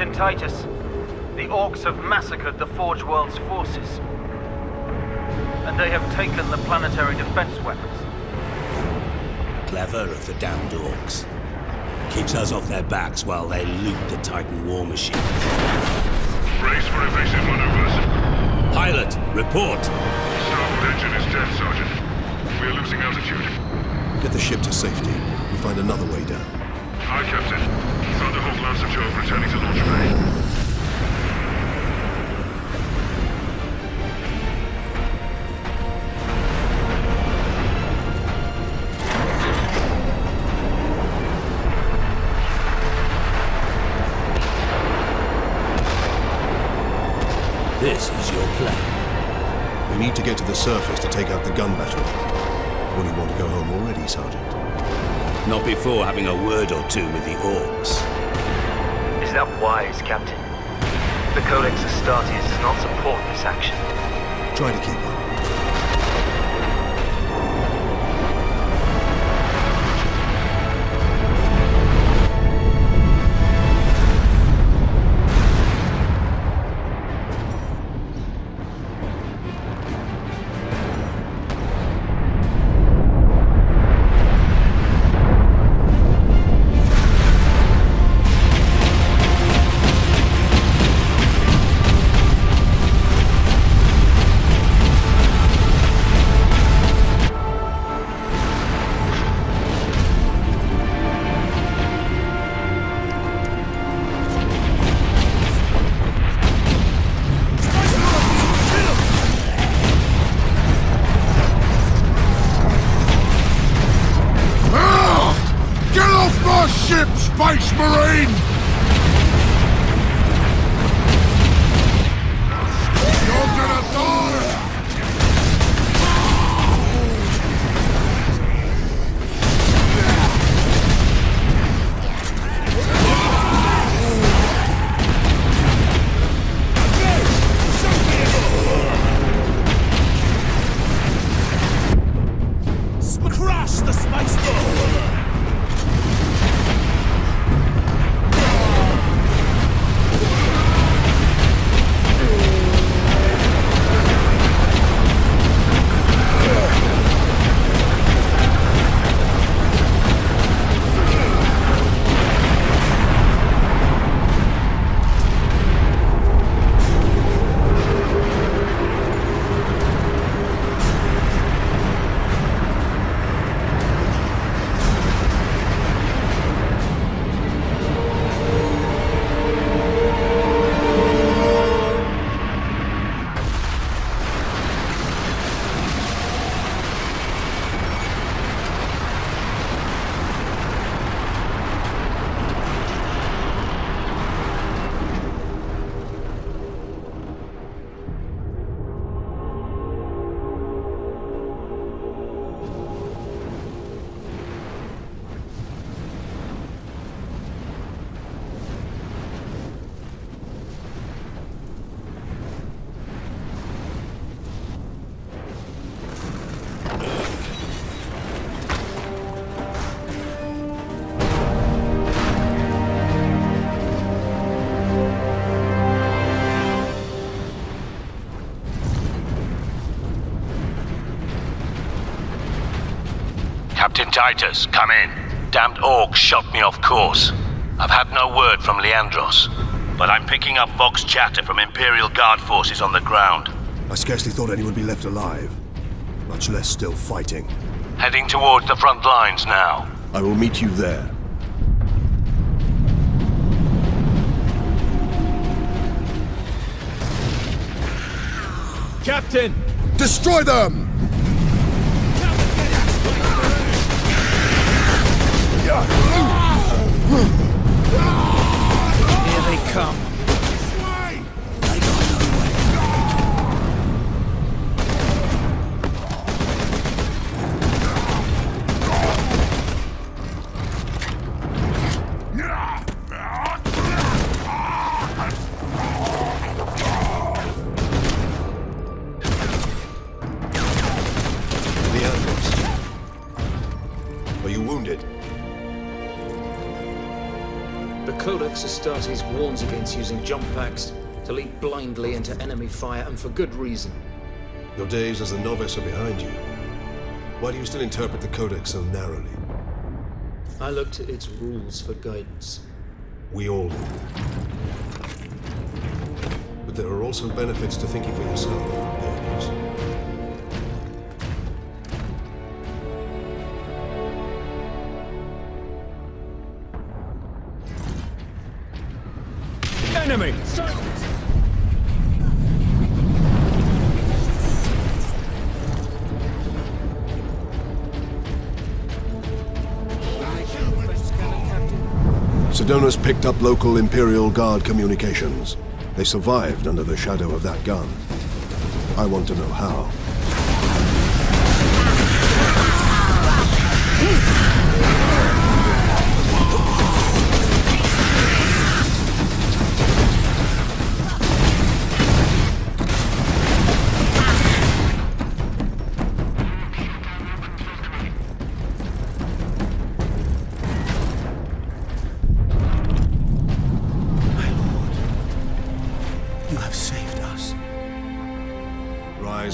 Captain Titus, the Orks have massacred the Forge World's forces. And they have taken the planetary defense weapons. Clever of the damned Orks. Keeps us off their backs while they loot the Titan war machine. Brace for evasive maneuvers. Pilot, report! Starboard engine is dead, Sergeant. We are losing altitude. Get the ship to safety. We'll find another way down. Aye, Captain. Thunderhawk Lancer Jove returning to launch bay. This is your plan. We need to get to the surface to take out the gun battery. Or do you want to go home already, Sergeant? Not before having a word or two with the Orks. Is that wise, Captain? The Codex Astartes does not support this action. Try to keep up. Space Marine! You're gonna die! Crush the space ball! Captain Titus, come in. Damned Orks shot me off course. I've had no word from Leandros, but I'm picking up Vox chatter from Imperial Guard forces on the ground. I scarcely thought anyone would be left alive, much less still fighting. Heading towards the front lines now. I will meet you there. Captain! Destroy them! Here they come. Codex Astartes warns against using jump packs to leap blindly into enemy fire, and for good reason. Your days as a novice are behind you. Why do you still interpret the Codex so narrowly? I look to its rules for guidance. We all do. But there are also benefits to thinking for yourself, Orks. Enemy! Sedonus picked up local Imperial Guard communications. They survived under the shadow of that gun. I want to know how.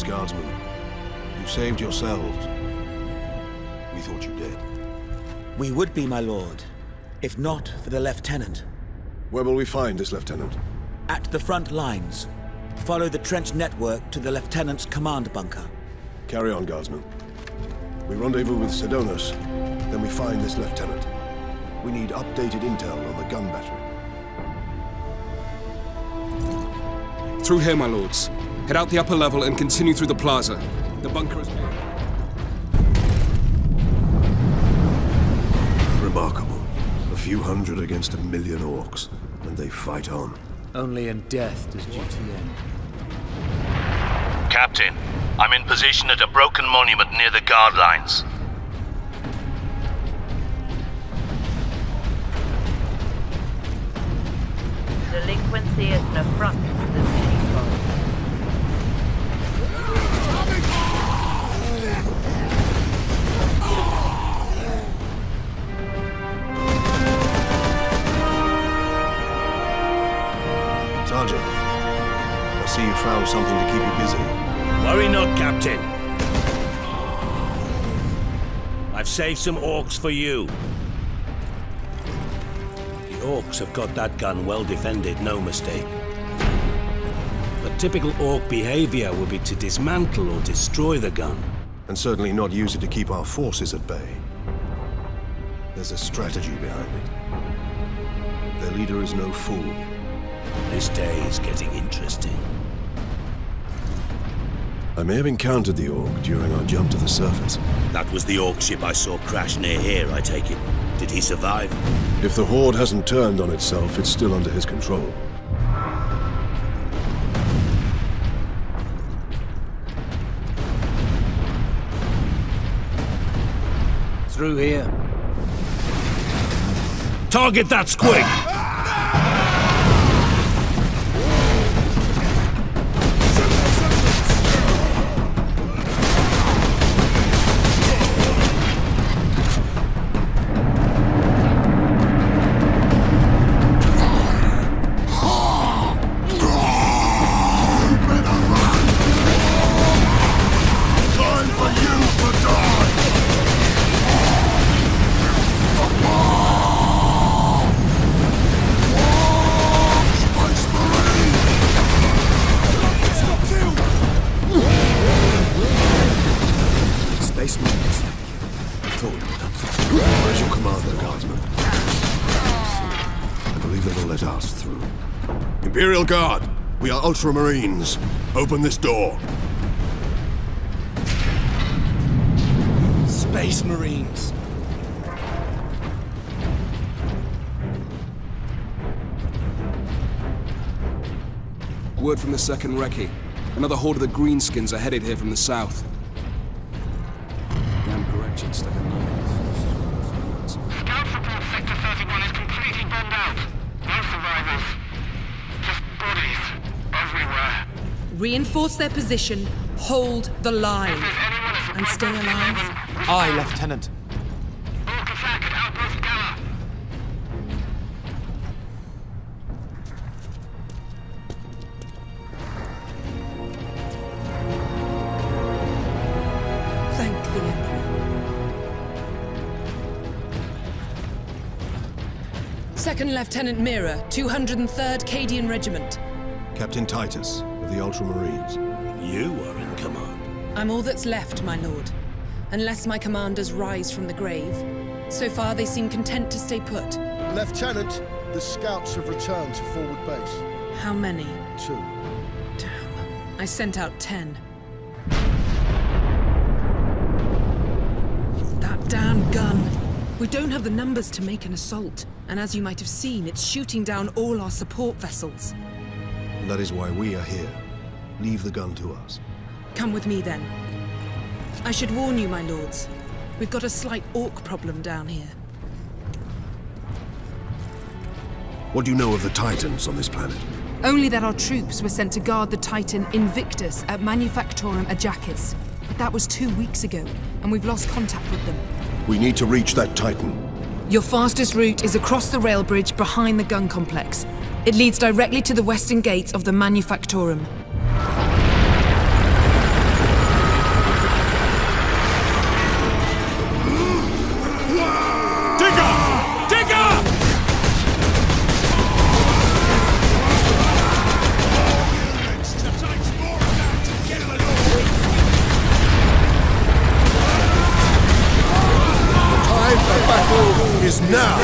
Guardsmen. You saved yourselves. We thought you dead. We would be, my lord, if not for the lieutenant. Where will we find this lieutenant? At the front lines. Follow the trench network to the lieutenant's command bunker. Carry on, Guardsmen. We rendezvous with Sedonus, then we find this lieutenant. We need updated intel on the gun battery. Through here, my lords. Head out the upper level and continue through the plaza. The bunker is... Remarkable. A few hundred against 1 million orcs, and they fight on. Only in death does duty end. Captain, I'm in position at a broken monument near the guard lines. Delinquency is an affront to the people. Sergeant, I see you found something to keep you busy. Worry not, Captain. I've saved some orcs for you. The orcs have got that gun well defended, no mistake. But typical orc behavior would be to dismantle or destroy the gun. And certainly not use it to keep our forces at bay. There's a strategy behind it. Their leader is no fool. This day is getting interesting. I may have encountered the Orc during our jump to the surface. That was the Orc ship I saw crash near here, I take it. Did he survive? If the Horde hasn't turned on itself, it's still under his control. Through here. Target that squig! Where's your commander, Guardsman? I believe they will let us through. Imperial Guard, we are Ultramarines. Open this door. Space Marines. Word from the second recce. Another horde of the Greenskins are headed here from the south. Damn correction, stuck in numbers. Scout report Sector 31 is completely bombed out. No survivors. Just bodies everywhere. Reinforce their position, hold the line, If there's anyone a and stay survivor, alive. Aye, Lieutenant. Ork attack at Outpost Gala. Second Lieutenant Mira, 203rd Cadian Regiment. Captain Titus, of the Ultramarines. You are in command. I'm all that's left, my lord. Unless my commanders rise from the grave. So far, they seem content to stay put. Lieutenant, the scouts have returned to forward base. How many? 2. Damn. I sent out 10. That damn gun. We don't have the numbers to make an assault. And as you might have seen, it's shooting down all our support vessels. That is why we are here. Leave the gun to us. Come with me, then. I should warn you, my lords. We've got a slight Ork problem down here. What do you know of the Titans on this planet? Only that our troops were sent to guard the Titan Invictus at Manufactorum Ajakis. But that was 2 weeks ago, and we've lost contact with them. We need to reach that Titan. Your fastest route is across the rail bridge behind the gun complex. It leads directly to the western gates of the Manufactorum. Is now!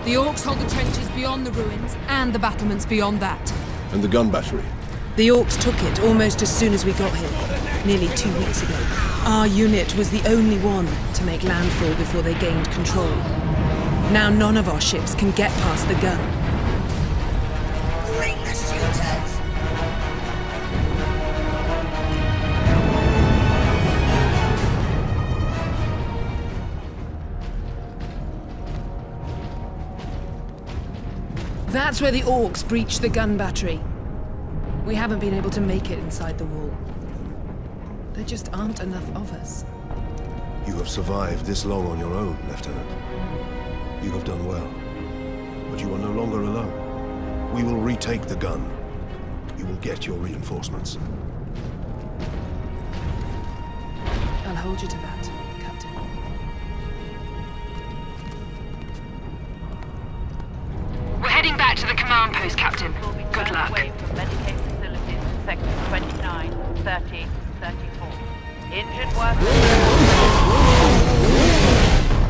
The Orks hold the trenches beyond the ruins, and the battlements beyond that. And the gun battery? The Orks took it almost as soon as we got here, nearly 2 weeks ago. Our unit was the only one to make landfall before they gained control. Now none of our ships can get past the gun. Bring the shooters! That's where the Orks breached the gun battery. We haven't been able to make it inside the wall. There just aren't enough of us. You have survived this long on your own, Lieutenant. You have done well. But you are no longer alone. We will retake the gun. You will get your reinforcements. I'll hold you to that, Captain. We're heading back to the command post, Captain. Good luck. Away from Medicaid facilities to sectors 29, 30, 34. Injured workers.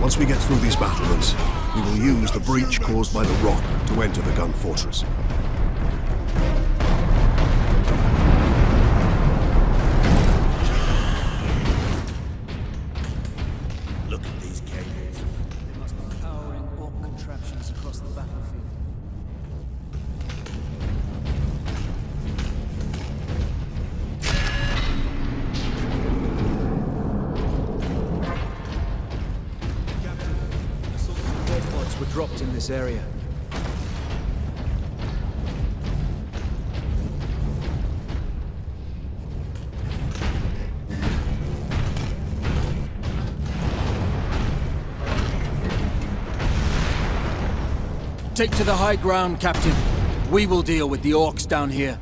Once we get through these battlements, we will use the breach caused by the rock to enter the gun fortress. Look at these cables. They must be powering Ork contraptions across the battlefield. Were dropped in this area. Take to the high ground, Captain. We will deal with the Orks down here.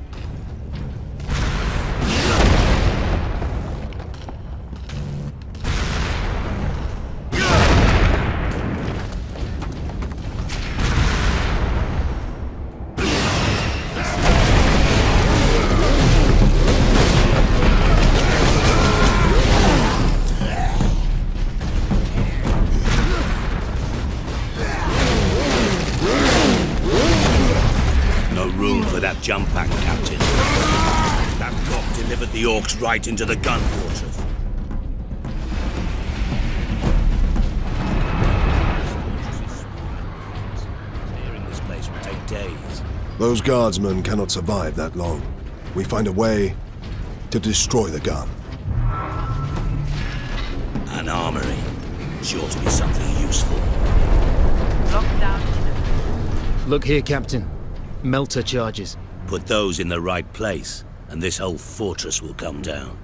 Jump back, Captain. That rock delivered the Orks right into the gun fortress. Clearing this place will take days. Those guardsmen cannot survive that long. We find a way to destroy the gun. An armory. Sure to be something useful. Lockdown. Look here, Captain. Melter charges. Put those in the right place, and this whole fortress will come down.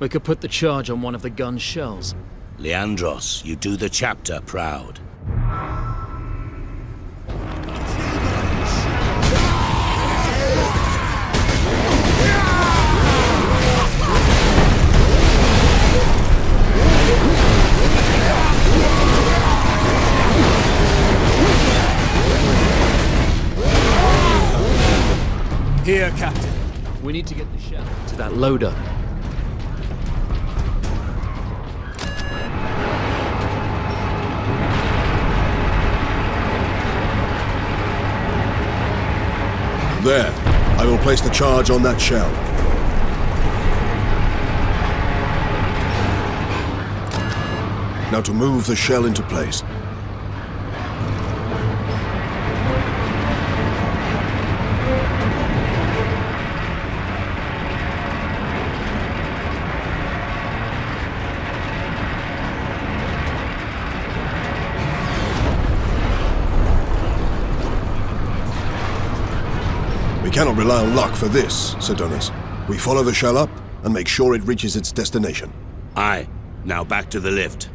We could put the charge on one of the gun's shells. Leandros, you do the chapter proud. need to get the shell to that loader. There. I will place the charge on that shell. Now to move the shell into place. We cannot rely on luck for this, Sidonis. We follow the shell up and make sure it reaches its destination. Aye. Now back to the lift.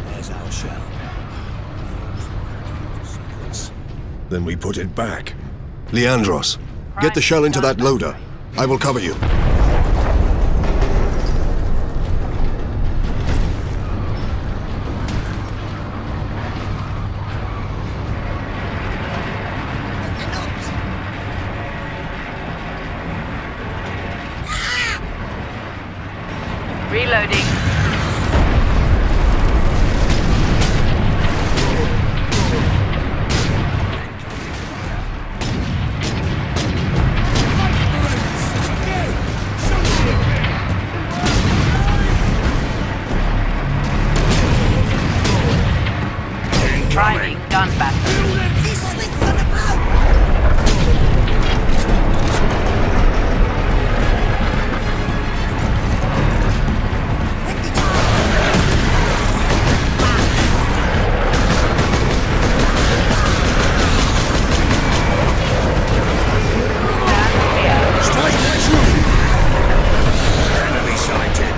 There's our shell. Then we put it back. Leandros, get the shell into that loader. I will cover you. Reloading. Priming gun battery. Enemy sighted.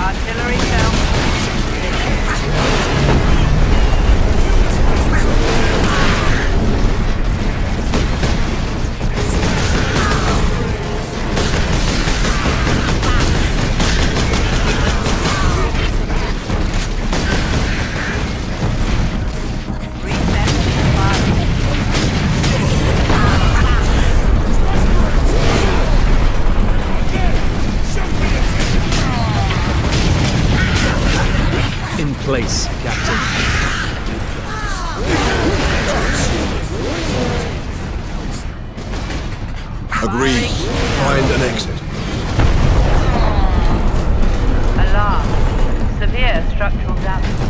Artillery shell. In place, Captain. Agreed. Find an exit. Alarm. Severe structural damage.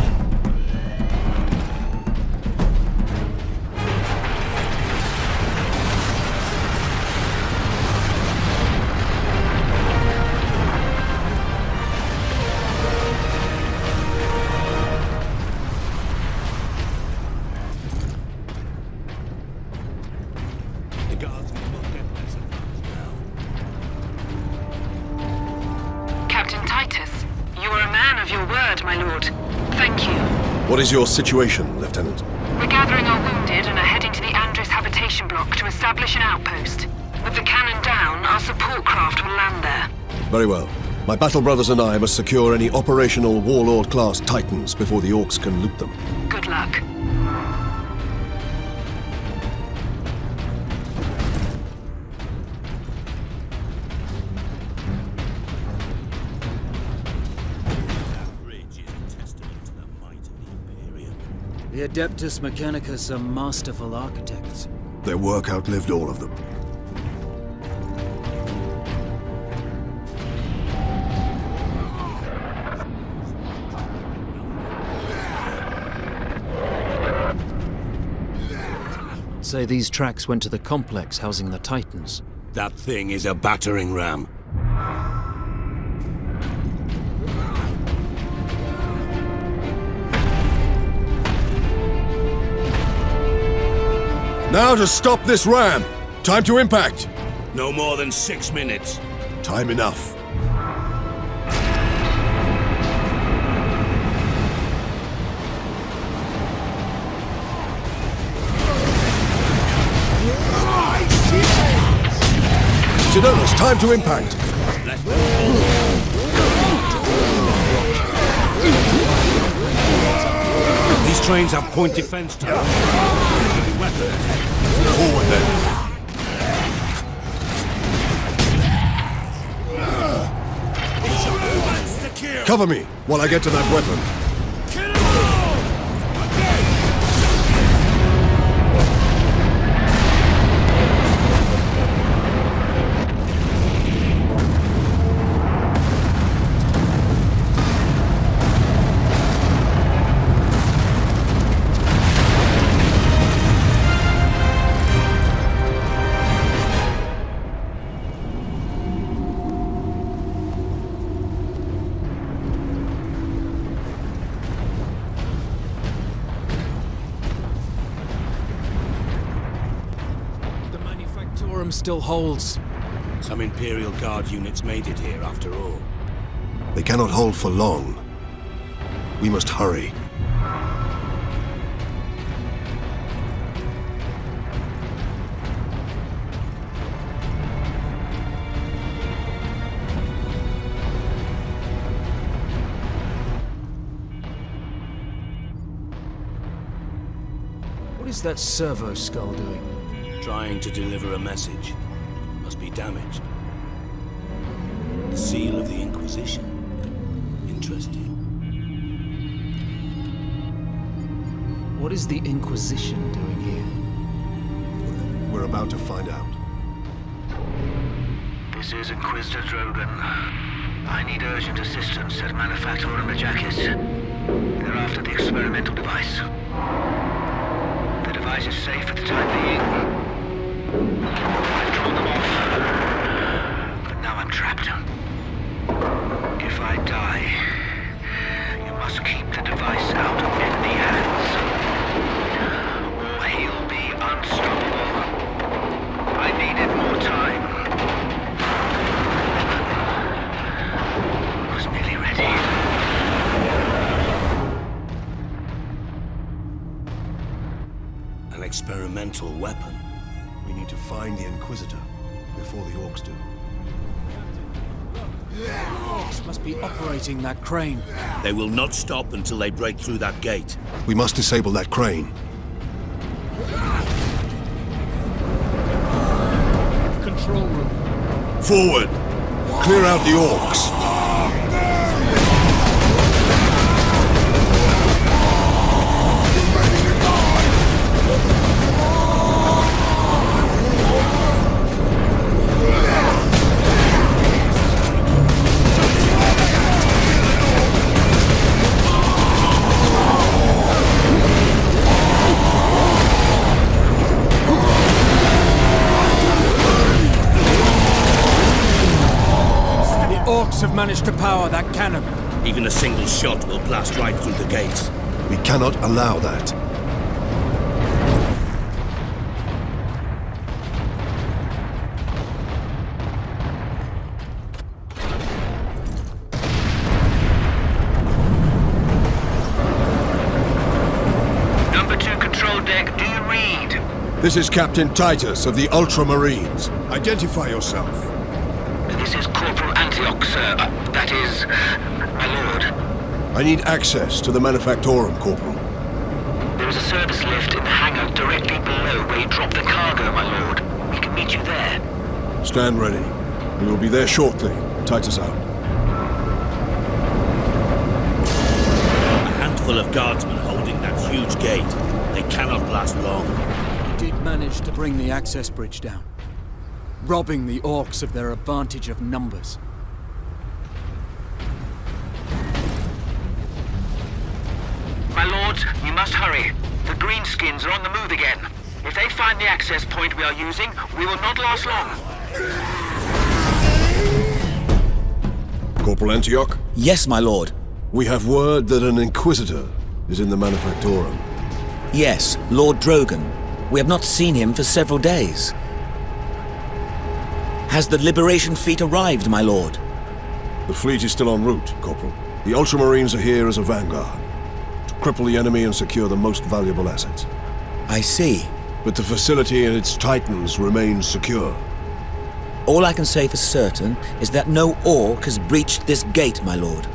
The guards will not get this now. Captain Titus, you are a man of your word, my lord. Thank you. What is your situation, Lieutenant? We're gathering our wounded and are heading to the Andres habitation block to establish an outpost. With the cannon down, our support craft will land there. Very well. My battle brothers and I must secure any operational Warlord-class Titans before the Orks can loot them. Good luck. The Adeptus Mechanicus are masterful architects. Their work outlived all of them. Say these tracks went to the complex housing the Titans. That thing is a battering ram. Now to stop this ram! Time to impact! No more than 6 minutes. Time enough. Sedonis, time to impact! These trains have point defense towers. Forward then. Cover me while I get to that weapon. Still holds. Some Imperial Guard units made it here after all. They cannot hold for long. We must hurry. What is that servo skull doing? Trying to deliver a message. Must be damaged. The seal of the Inquisition. Interesting. What is the Inquisition doing here? We're about to find out. This is Inquisitor Drogan. I need urgent assistance at Manufactorum Majakis. They're after the experimental device. The device is safe for the time being. I've drawn them off, but now I'm trapped. If I die, you must keep the device out of enemy hands, or he'll be unstoppable. I needed more time. I was nearly ready. An experimental weapon. We need to find the Inquisitor before the Orks do. Orks must be operating that crane. They will not stop until they break through that gate. We must disable that crane. Control room. Forward! Clear out the Orks! Have managed to power that cannon. Even a single shot will blast right through the gates. We cannot allow that. Number 2 control deck, do you read? This is Captain Titus of the Ultramarines. Identify yourself. This is Corporal Antioch, sir. That is, my lord. I need access to the Manufactorum, Corporal. There is a service lift in the hangar directly below where you drop the cargo, my lord. We can meet you there. Stand ready. We will be there shortly. Titus out. A handful of guardsmen holding that huge gate. They cannot last long. We did manage to bring the access bridge down, robbing the Orks of their advantage of numbers. My lords, you must hurry. The greenskins are on the move again. If they find the access point we are using, we will not last long. Corporal Antioch? Yes, my lord. We have word that an Inquisitor is in the Manufactorum. Yes, Lord Drogon. We have not seen him for several days. Has the Liberation fleet arrived, my lord? The fleet is still en route, Corporal. The Ultramarines are here as a vanguard, to cripple the enemy and secure the most valuable assets. I see. But the facility and its Titans remain secure. All I can say for certain is that no Ork has breached this gate, my lord.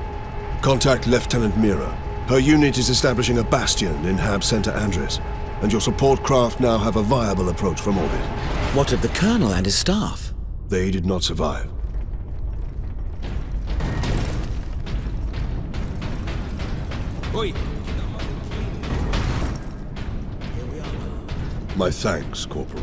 Contact Lieutenant Mira. Her unit is establishing a bastion in Hab Center Andres, and your support craft now have a viable approach from orbit. What of the Colonel and his staff? They did not survive. Oi! My thanks, Corporal.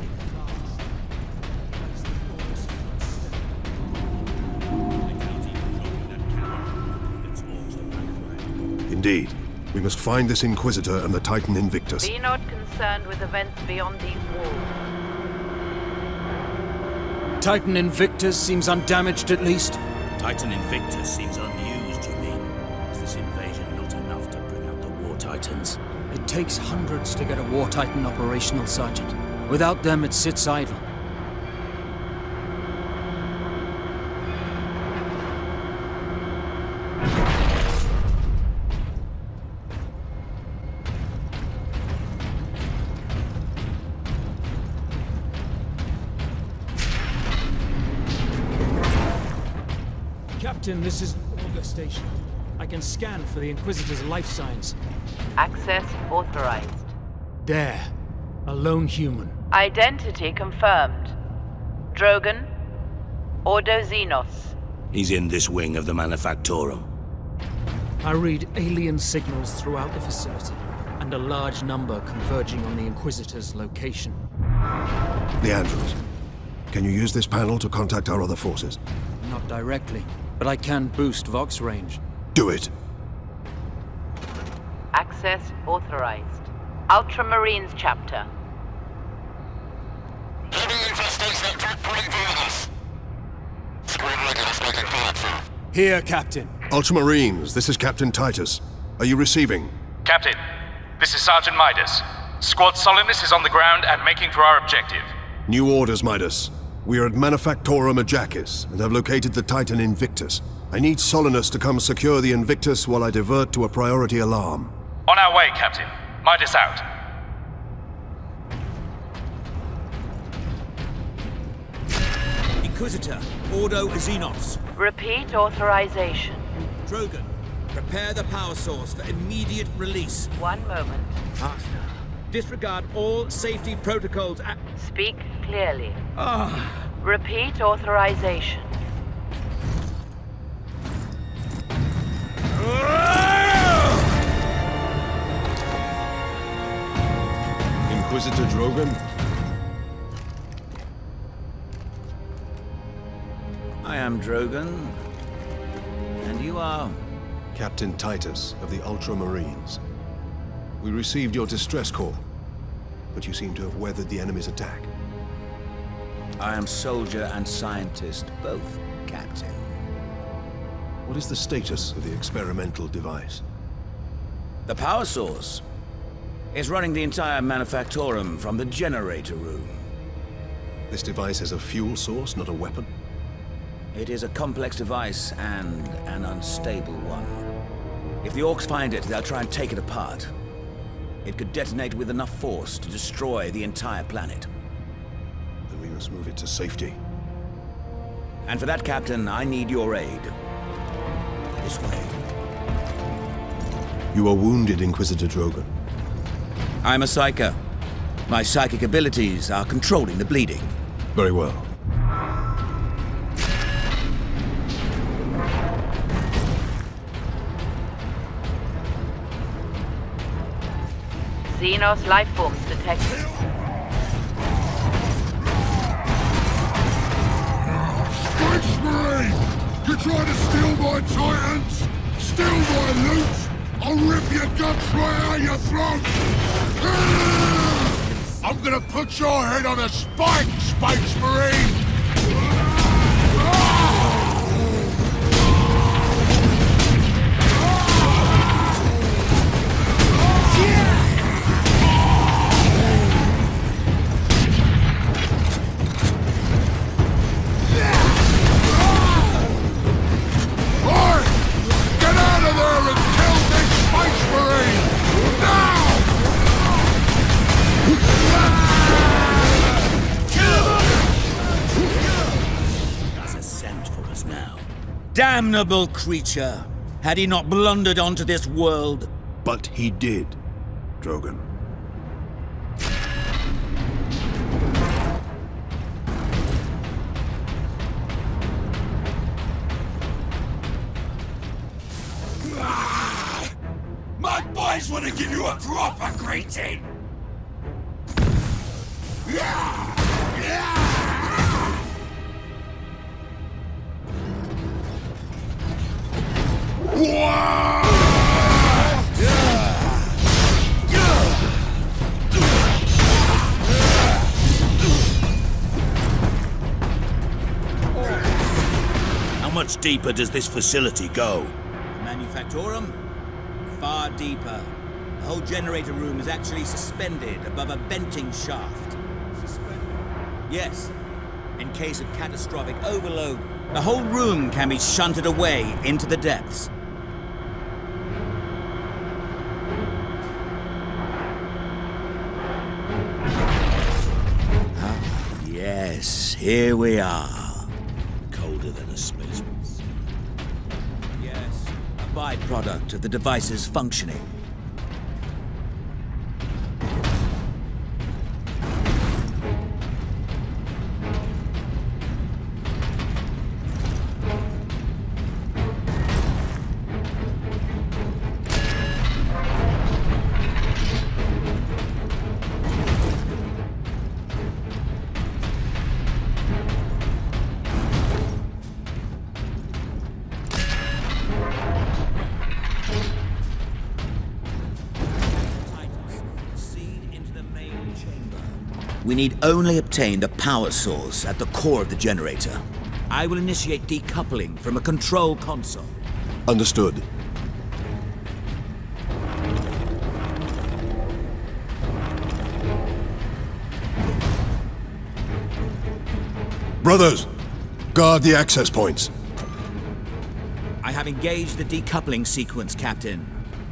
Indeed. We must find this Inquisitor and the Titan Invictus. Be not concerned with events beyond these walls. Titan Invictus seems undamaged at least. Titan Invictus seems unused, you mean? Is this invasion not enough to bring out the War Titans? It takes hundreds to get a War Titan operational, Sergeant. Without them, it sits idle. Captain, this is Auger Station. I can scan for the Inquisitor's life signs. Access authorized. There. A lone human. Identity confirmed. Drogon. Ordo Xenos. He's in this wing of the Manufactorum. I read alien signals throughout the facility, and a large number converging on the Inquisitor's location. Leandros, can you use this panel to contact our other forces? Not directly, but I can boost Vox range. Do it! Access authorized. Ultramarines chapter. Heavy infestation at drop point Venus. Squad readiness making part, sir. Here, Captain. Ultramarines, this is Captain Titus. Are you receiving? Captain, this is Sergeant Midas. Squad Solemnis is on the ground and making for our objective. New orders, Midas. We are at Manufactorum Ajakis and have located the Titan Invictus. I need Solinus to come secure the Invictus while I divert to a priority alarm. On our way, Captain. Midas out. Inquisitor, Ordo Xenos. Repeat authorization. Drogon, prepare the power source for immediate release. 1 moment. Master, disregard all safety protocols and... Speak clearly. Repeat authorization. Inquisitor Drogon? I am Drogon. And you are? Captain Titus of the Ultramarines. We received your distress call, but you seem to have weathered the enemy's attack. I am soldier and scientist, both, Captain. What is the status of the experimental device? The power source is running the entire Manufactorum from the generator room. This device is a fuel source, not a weapon? It is a complex device and an unstable one. If the Orks find it, they'll try and take it apart. It could detonate with enough force to destroy the entire planet. Then we must move it to safety. And for that, Captain, I need your aid. This way. You are wounded, Inquisitor Drogon. I'm a psyker. My psychic abilities are controlling the bleeding. Very well. Xenos lifeforms detected. Space Marine! You trying to steal my Titans? Steal my loot? I'll rip your guts right out your throat! I'm gonna put your head on a spike, Space Marine! Damnable creature! Had he not blundered onto this world? But he did, Drogon. My boys want to give you a proper greeting! How much deeper does this facility go? Manufactorum? Far deeper. The whole generator room is actually suspended above a venting shaft. Suspended? Yes. In case of catastrophic overload, the whole room can be shunted away into the depths. Yes, here we are. Colder than a spaceman's. Yes, a byproduct of the device's functioning. We need only obtain the power source at the core of the generator. I will initiate decoupling from a control console. Understood. Brothers, guard the access points. I have engaged the decoupling sequence, Captain.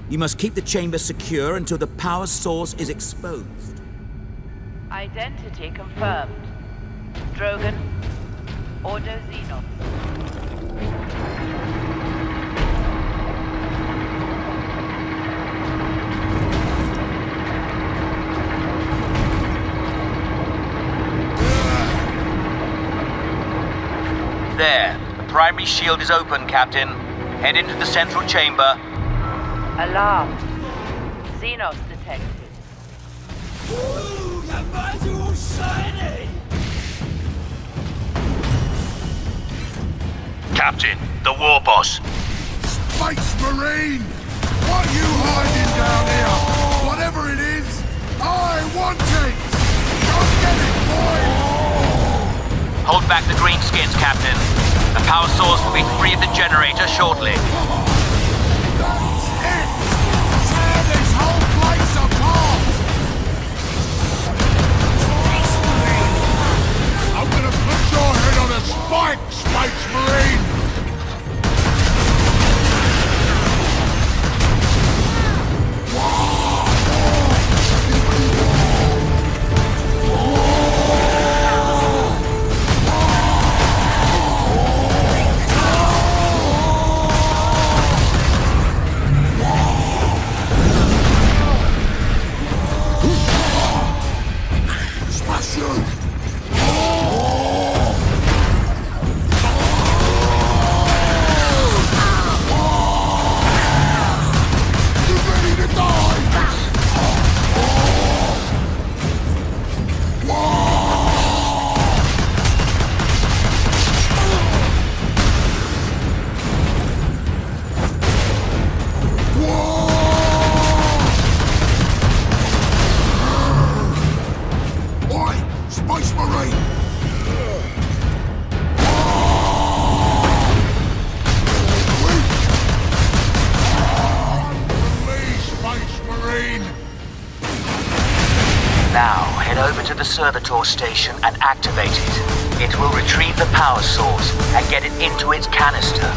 You must keep the chamber secure until the power source is exposed. Identity confirmed. Drogon, Ordo Xenos. There. The primary shield is open, Captain. Head into the central chamber. Alarm. Xenos detected. Ooh, your eyes are all shiny! Captain, the war boss. Space Marine! What are you hiding down here? Whatever it is, I want it! Go get it, boys! Hold back the greenskins, Captain. The power source will be free of the generator shortly. That's it! Tear this whole place apart! Space Marine! I'm gonna put your head on a spike, Space Marine! to the servitor station and activate it. It will retrieve the power source and get it into its canister.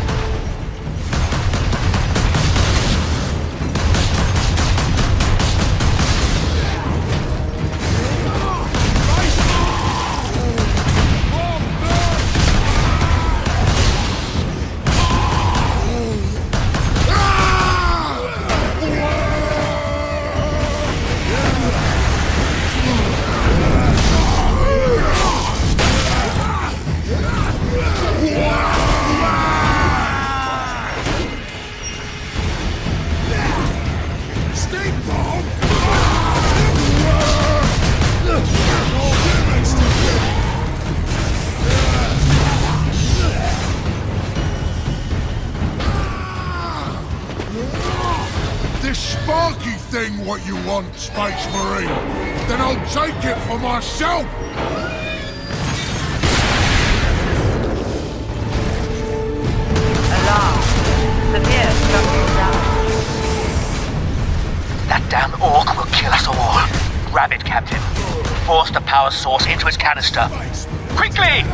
What you want, Space Marine, then I'll take it for myself! Alarm. Severe structural damage. That damn Ork will kill us all. Grab it, Captain. Force the power source into its canister. Quickly!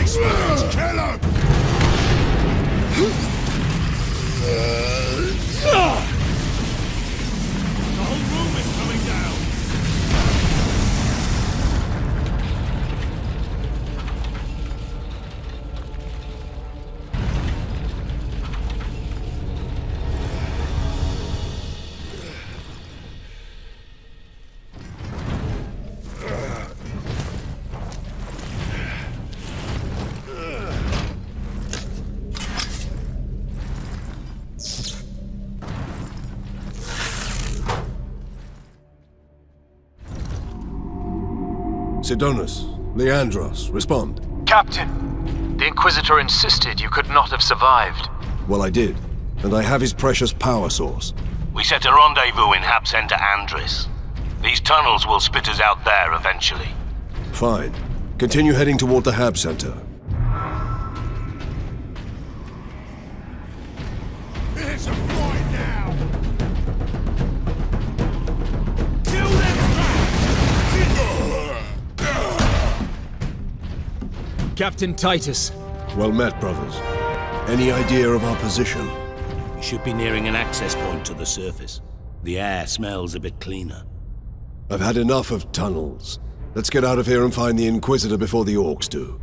Spaceman's killer! The whole room is coming down! Sidonus, Leandros, respond. Captain, the Inquisitor insisted you could not have survived. Well, I did, and I have his precious power source. We set a rendezvous in Hab Center Andris. These tunnels will spit us out there eventually. Fine. Continue heading toward the Hab Center. It's a fight now! Kill them! Captain Titus. Well met, brothers. Any idea of our position? We should be nearing an access point to the surface. The air smells a bit cleaner. I've had enough of tunnels. Let's get out of here and find the Inquisitor before the Orks do.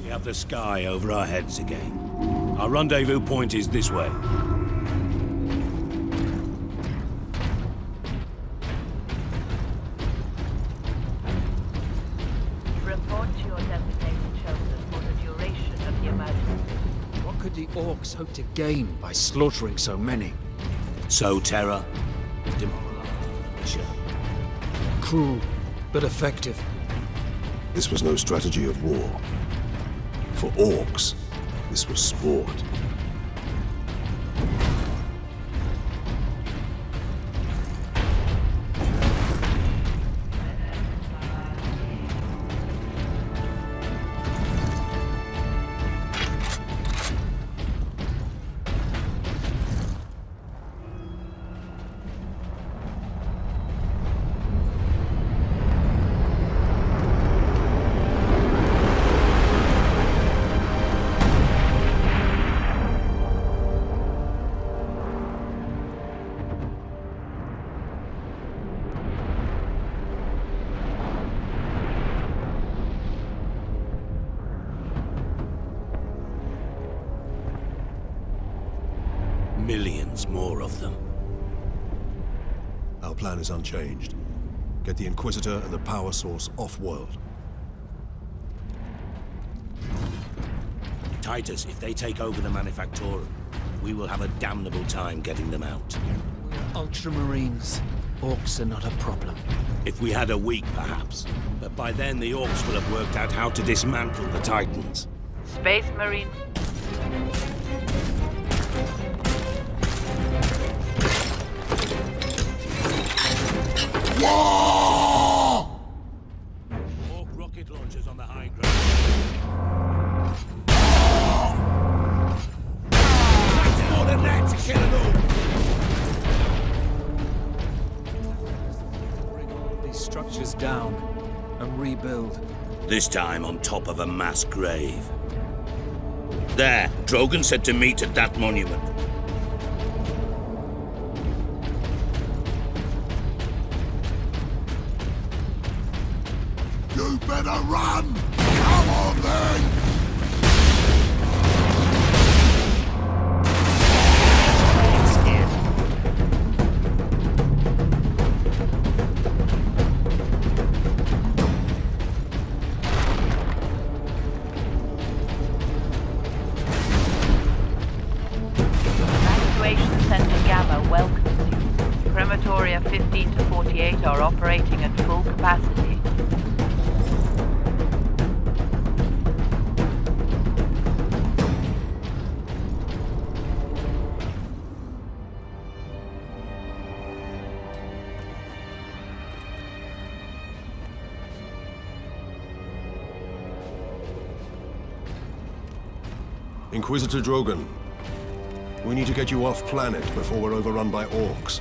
We have the sky over our heads again. Our rendezvous point is this way. Report to your designated shelters for the duration of the emergency. What could the Orks hope to gain by slaughtering so many? Sow terror, demoralize. Cruel, but effective. This was no strategy of war. For Orks, this was sport. Millions more of them. plan is unchanged. Get the Inquisitor and the power source off-world. Titus, if they take over the Manufactorum, we will have a damnable time getting them out. Ultramarines. Orks are not a problem. If we had a week, perhaps. But by then, the Orks will have worked out how to dismantle the Titans. Space Marine. Whoa! Ork rocket launchers on the high ground. More than that to kill them all! Bring all these structures down and rebuild. This time on top of a mass grave. There, Drogon said to meet at that monument. You better run! Come on then! Evacuation Center Gamma welcomes you. Crematoria 15 to 48 are operating at full capacity. Inquisitor Drogon, we need to get you off-planet before we're overrun by Orks.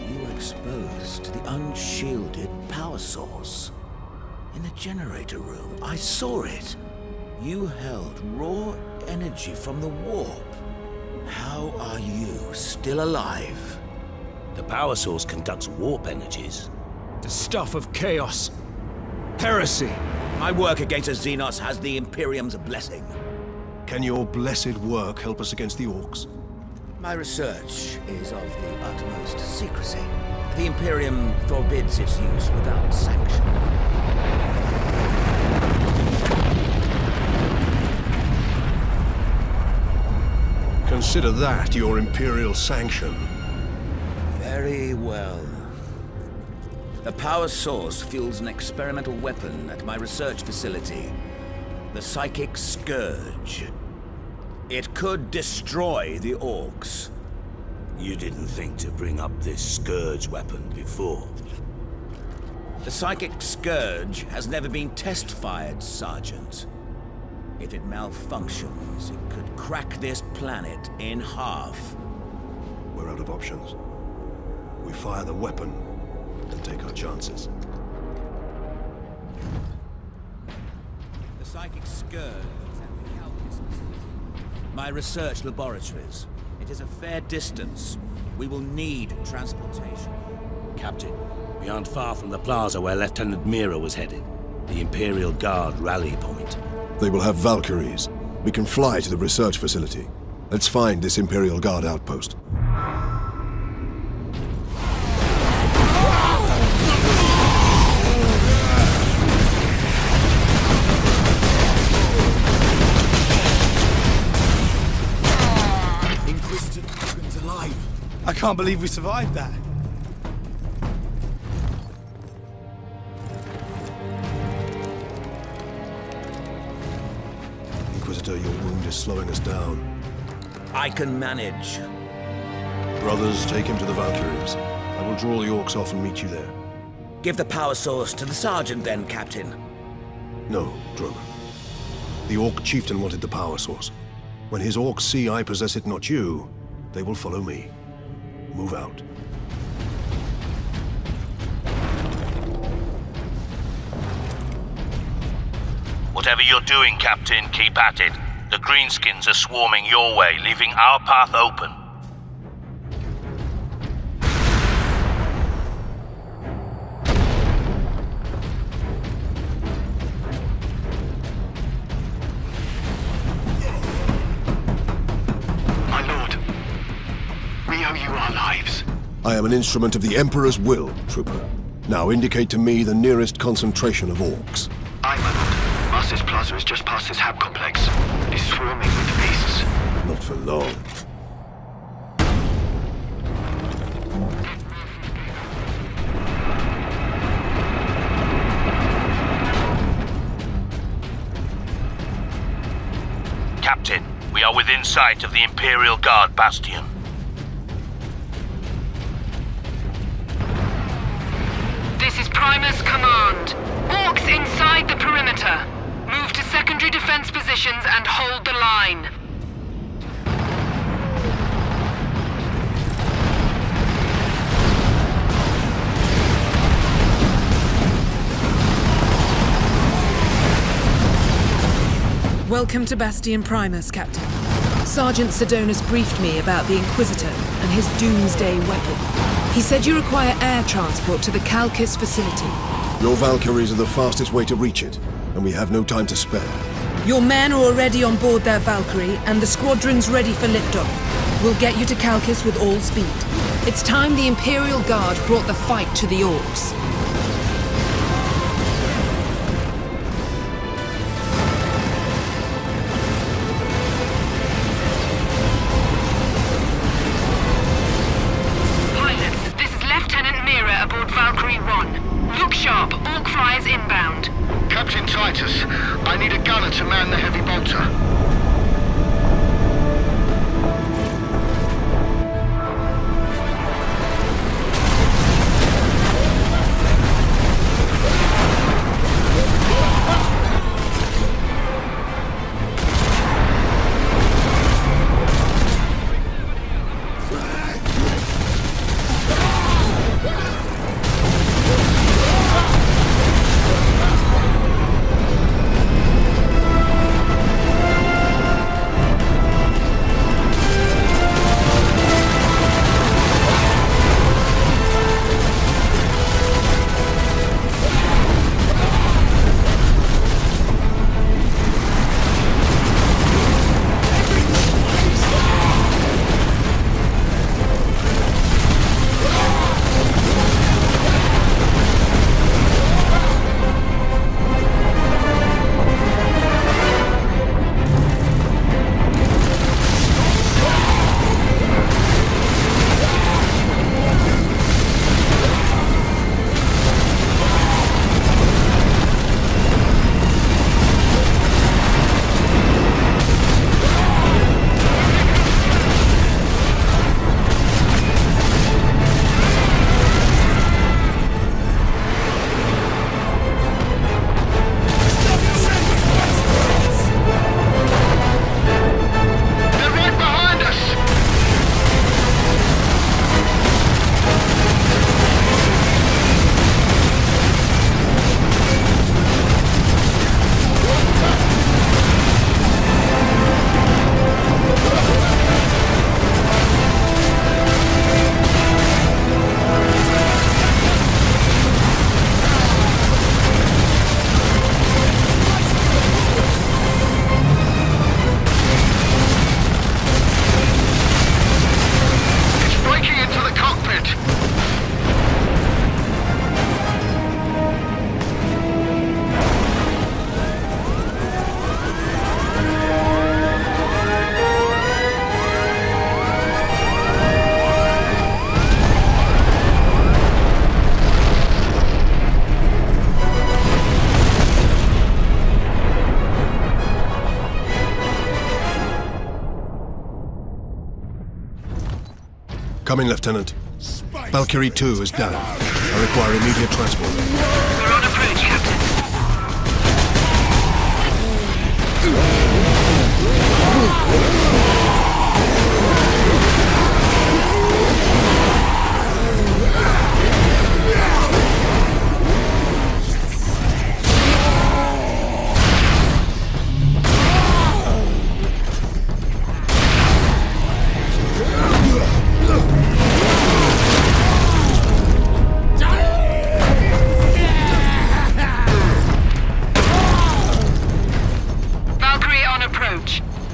You were exposed to the unshielded power source. In the generator room, I saw it. You held raw energy from the warp. How are you still alive? The power source conducts warp energies. The stuff of chaos. Heresy. My work against the Xenos has the Imperium's blessing. Can your blessed work help us against the Orks? My research is of the utmost secrecy. The Imperium forbids its use without sanction. Consider that your Imperial sanction. Very well. The power source fuels an experimental weapon at my research facility. The Psychic Scourge. It could destroy the Orks. You didn't think to bring up this Scourge weapon before. The Psychic Scourge has never been test-fired, Sergeant. If it malfunctions, it could crack this planet in half. We're out of options. We fire the weapon and take our chances. The Psychic Scourge is at the Calcus facility. My research laboratories. It is a fair distance. We will need transportation. Captain, we aren't far from the plaza where Lieutenant Mira was headed. The Imperial Guard rally point. They will have Valkyries. We can fly to the research facility. Let's find this Imperial Guard outpost. Inquisitor Drogon's alive. I can't believe we survived that. Inquisitor, your wound is slowing us down. I can manage. Brothers, take him to the Valkyries. I will draw the Orks off and meet you there. Give the power source to the Sergeant then, Captain. No, Drogon. The Ork chieftain wanted the power source. When his Orks see I possess it, not you, they will follow me. Move out. Whatever you're doing, Captain, keep at it. The Greenskins are swarming your way, leaving our path open. My lord, we owe you our lives. I am an instrument of the Emperor's will, Trooper. Now indicate to me the nearest concentration of Orks. Aye, my lord. Master's Plaza is just past this hab complex. It is swarming with the beasts. Not for long. Captain, we are within sight of the Imperial Guard bastion. This is Primus Command. Orks inside the perimeter. Move to secondary defense positions and hold the line. Welcome to Bastion Primus, Captain. Sergeant Sidonus briefed me about the Inquisitor and his doomsday weapon. He said you require air transport to the Calcis facility. Your Valkyries are the fastest way to reach it, and we have no time to spare. Your men are already on board their Valkyrie, and the squadron's ready for liftoff. We'll get you to Calcis with all speed. It's time the Imperial Guard brought the fight to the Orks. Captain Titus, I need a gunner to man the heavy bolter. Coming, Lieutenant. Valkyrie 2 is down. I require immediate transport. We're on approach, Captain.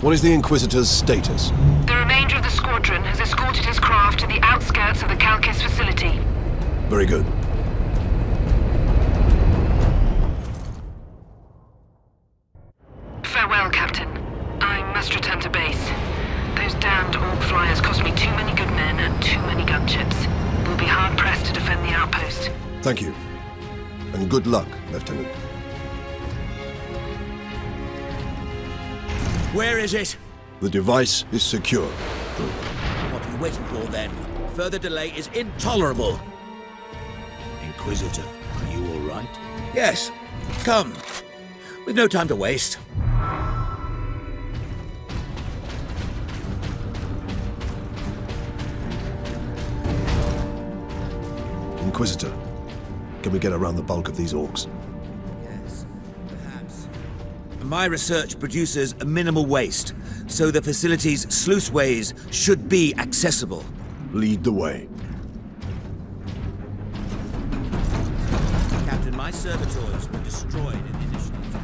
What is the Inquisitor's status? The remainder of the squadron squadron has escorted his craft to the outskirts of the Calcis facility. Very good. Farewell, Captain. I must return to base. Those damned Ork flyers cost me too many good men and too many gunships. We'll be hard-pressed to defend the outpost. Thank you. And good luck, Lieutenant. Where is it? The device is secure. What are you waiting for, then? Further delay is intolerable. Inquisitor, are you all right? Yes. Come. We've no time to waste. Inquisitor, can we get around the bulk of these Orks? Yes, perhaps. My research produces a minimal waste, so the facility's sluiceways should be accessible. Lead the way. Captain, my servitors were destroyed in the initial attack.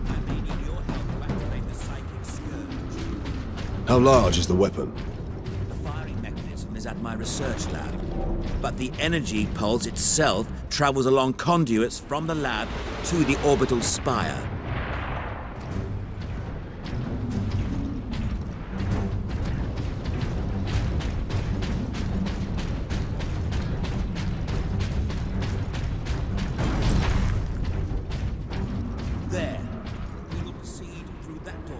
I may need your help to activate the psychic scourge. How large is the weapon? The firing mechanism is at my research lab, but the energy pulse itself travels along conduits from the lab to the orbital spire. There. We will proceed through that door.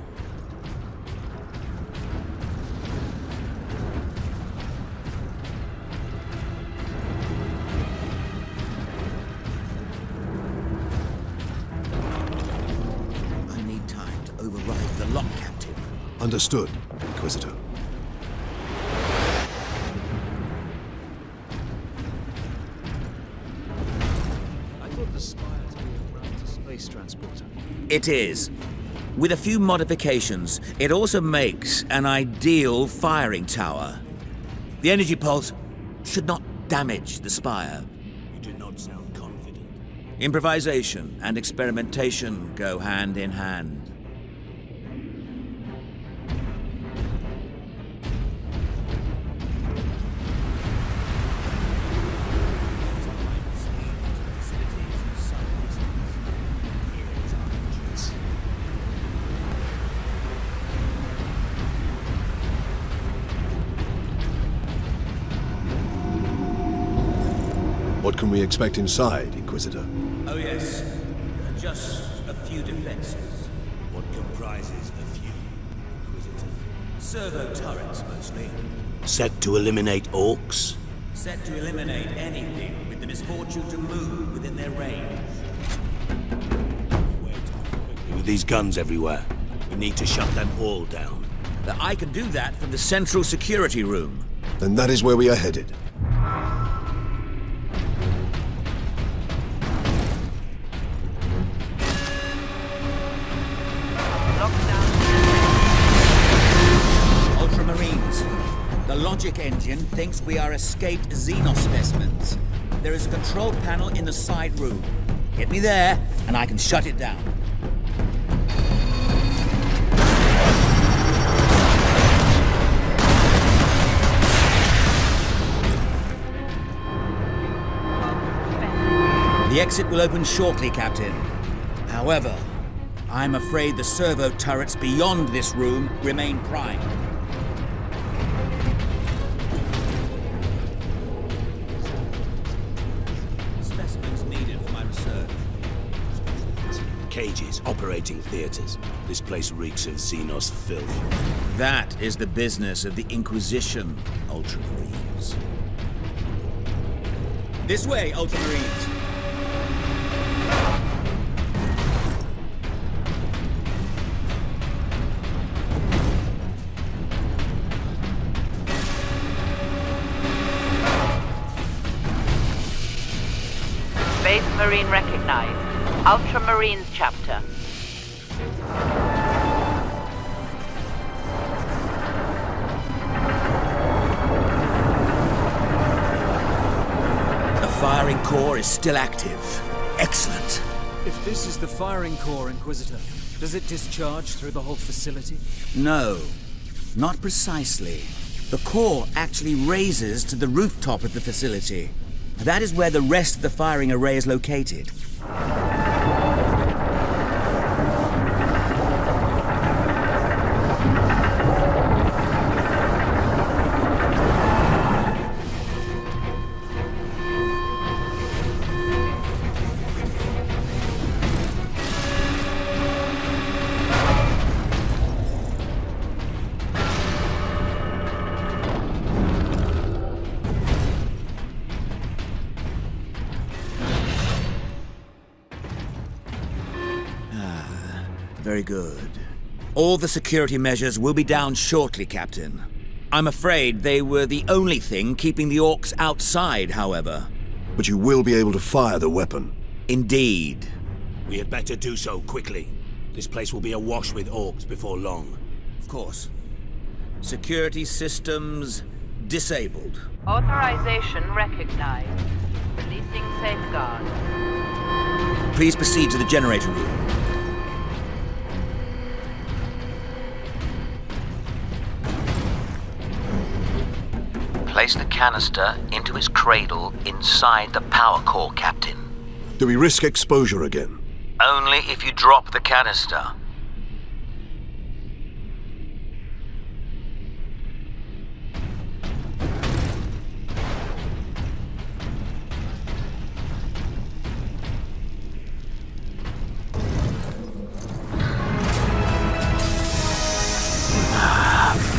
I need time to override the lock, Captain. Understood, Inquisitor. I thought the Spire to be a ground to space transporter. It is. With a few modifications, it also makes an ideal firing tower. The energy pulse should not damage the spire. You do not sound confident. Improvisation and experimentation go hand in hand. What can we expect inside, Inquisitor? Oh yes, just a few defenses. What comprises a few, Inquisitor? Servo turrets, mostly. Set to eliminate Orks? Set to eliminate anything with the misfortune to move within their range. With these guns everywhere, we need to shut them all down. I can do that from the central security room. Then that is where we are headed. Ultramarines. The logic engine thinks we are escaped Xenos specimens. There is a control panel in the side room. Get me there, and I can shut it down. The exit will open shortly, Captain. However, I'm afraid the servo turrets beyond this room remain primed. Specimens needed for my research. Cages, operating theaters. This place reeks of Xenos filth. That is the business of the Inquisition, Ultramarines. This way, Ultramarines! Space Marine recognized. Ultramarines chapter. The firing core is still active. Excellent. If this is the firing core, Inquisitor, does it discharge through the whole facility? No, not precisely. The core actually raises to the rooftop of the facility. That is where the rest of the firing array is located. Very good. All the security measures will be down shortly, Captain. I'm afraid they were the only thing keeping the Orks outside, however. But you will be able to fire the weapon. Indeed. We had better do so quickly. This place will be awash with Orks before long. Of course. Security systems disabled. Authorization recognized. Releasing safeguard. Please proceed to the generator room. Place the canister into its cradle inside the power core, Captain. Do we risk exposure again? Only if you drop the canister.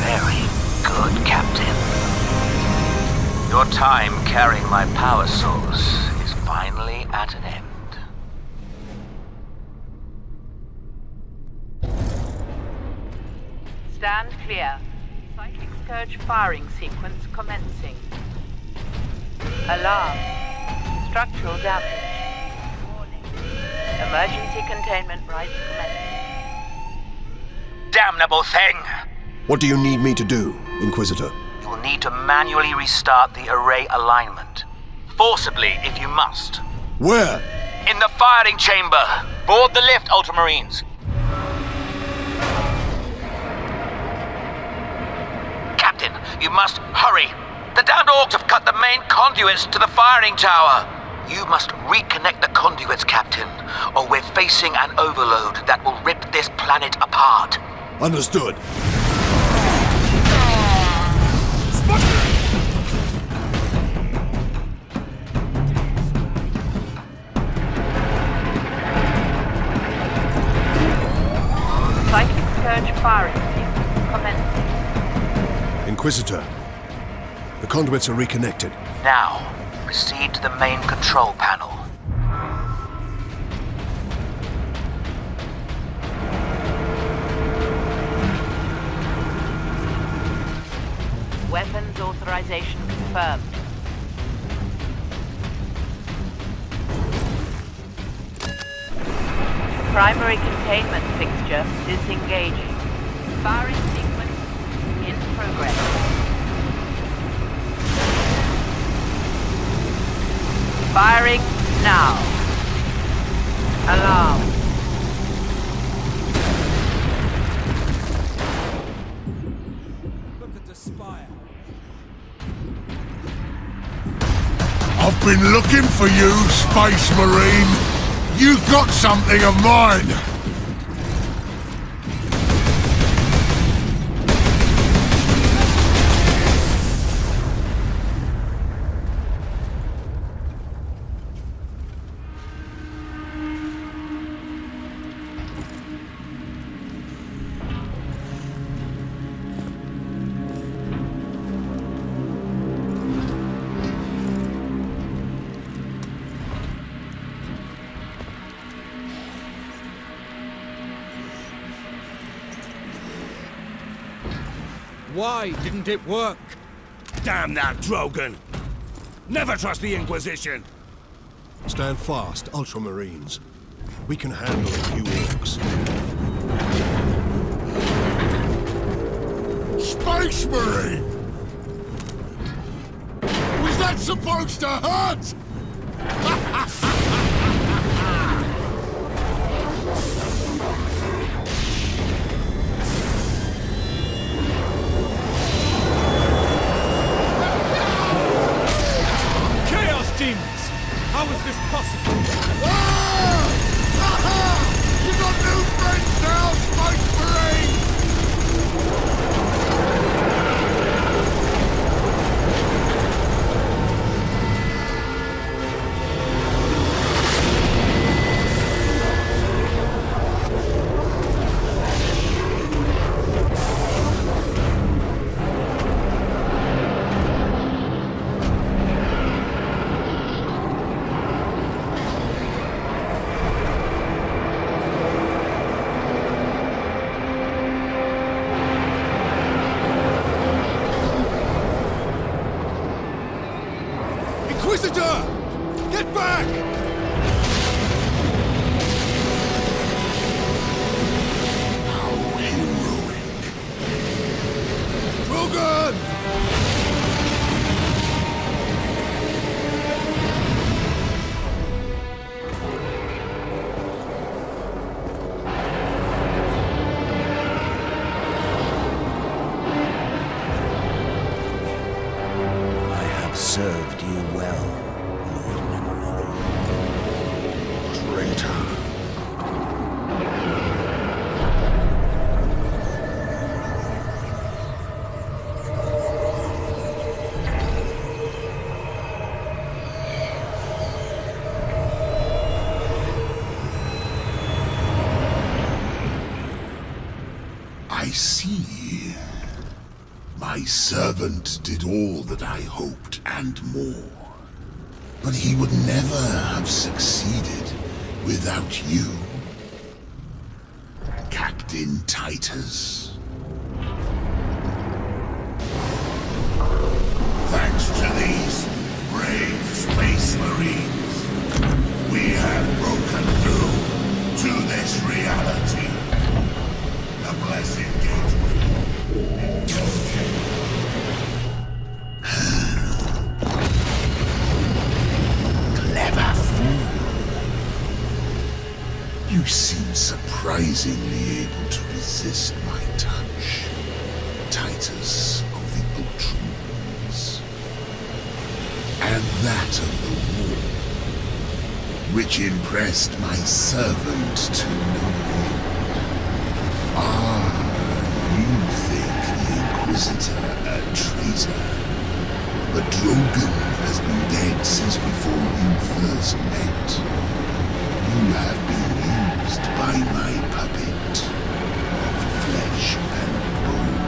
Very good, Captain. Your time carrying my power source is finally at an end. Stand clear. Psychic Scourge firing sequence commencing. Alarm. Structural damage. Warning. Emergency containment rights commencing. Damnable thing! What do you need me to do, Inquisitor? You will need to manually restart the array alignment. Forcibly, if you must. Where? In the firing chamber. Board the lift, Ultramarines. Captain, you must hurry. The downed Orks have cut the main conduits to the firing tower. You must reconnect the conduits, Captain, or we're facing an overload that will rip this planet apart. Understood. Psychic Scourge firing sequence commencing. Inquisitor, the conduits are reconnected. Now, proceed to the main control panel. Weapons authorization confirmed. Primary containment fixture disengaging. Firing sequence in progress. Firing now. Alarm. Look at the spire. I've been looking for you, Space Marine. You've got something of mine. Why didn't it work? Damn that Drogon! Never trust the Inquisition! Stand fast, Ultramarines. We can handle a few Orks. Space Marine! Was that supposed to hurt? back! How heroic. Drogon! Served you well, Lord Nemeroth. Traitor. I see. My servant did all that I hoped and more. But he would never have succeeded without you, Captain Titus. Thanks to these brave space marines, we have broken through to this reality. The blessed gateway. Clever fool. You seem surprisingly able to resist my touch, Titus of the Ultramarines. And that of the war, which impressed my servant to no end. You think the Inquisitor a traitor, but Drogon has been dead since before you first met. You have been used by my puppet of flesh and bone.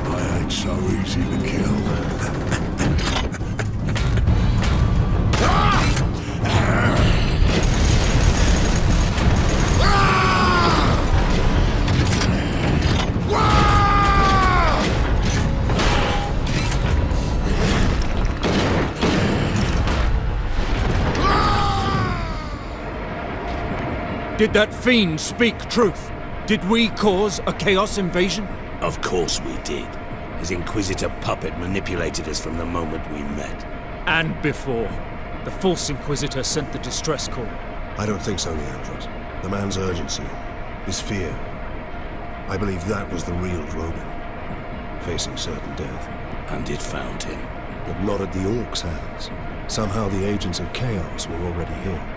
I ain't so easy to kill. Did that fiend speak truth? Did we cause a Chaos invasion? Of course we did. His Inquisitor puppet manipulated us from the moment we met. And before. The false Inquisitor sent the distress call. I don't think so, Leandros. The man's urgency, his fear. I believe that was the real Drogon, facing certain death. And it found him. But not at the Orks' hands. Somehow the agents of Chaos were already here.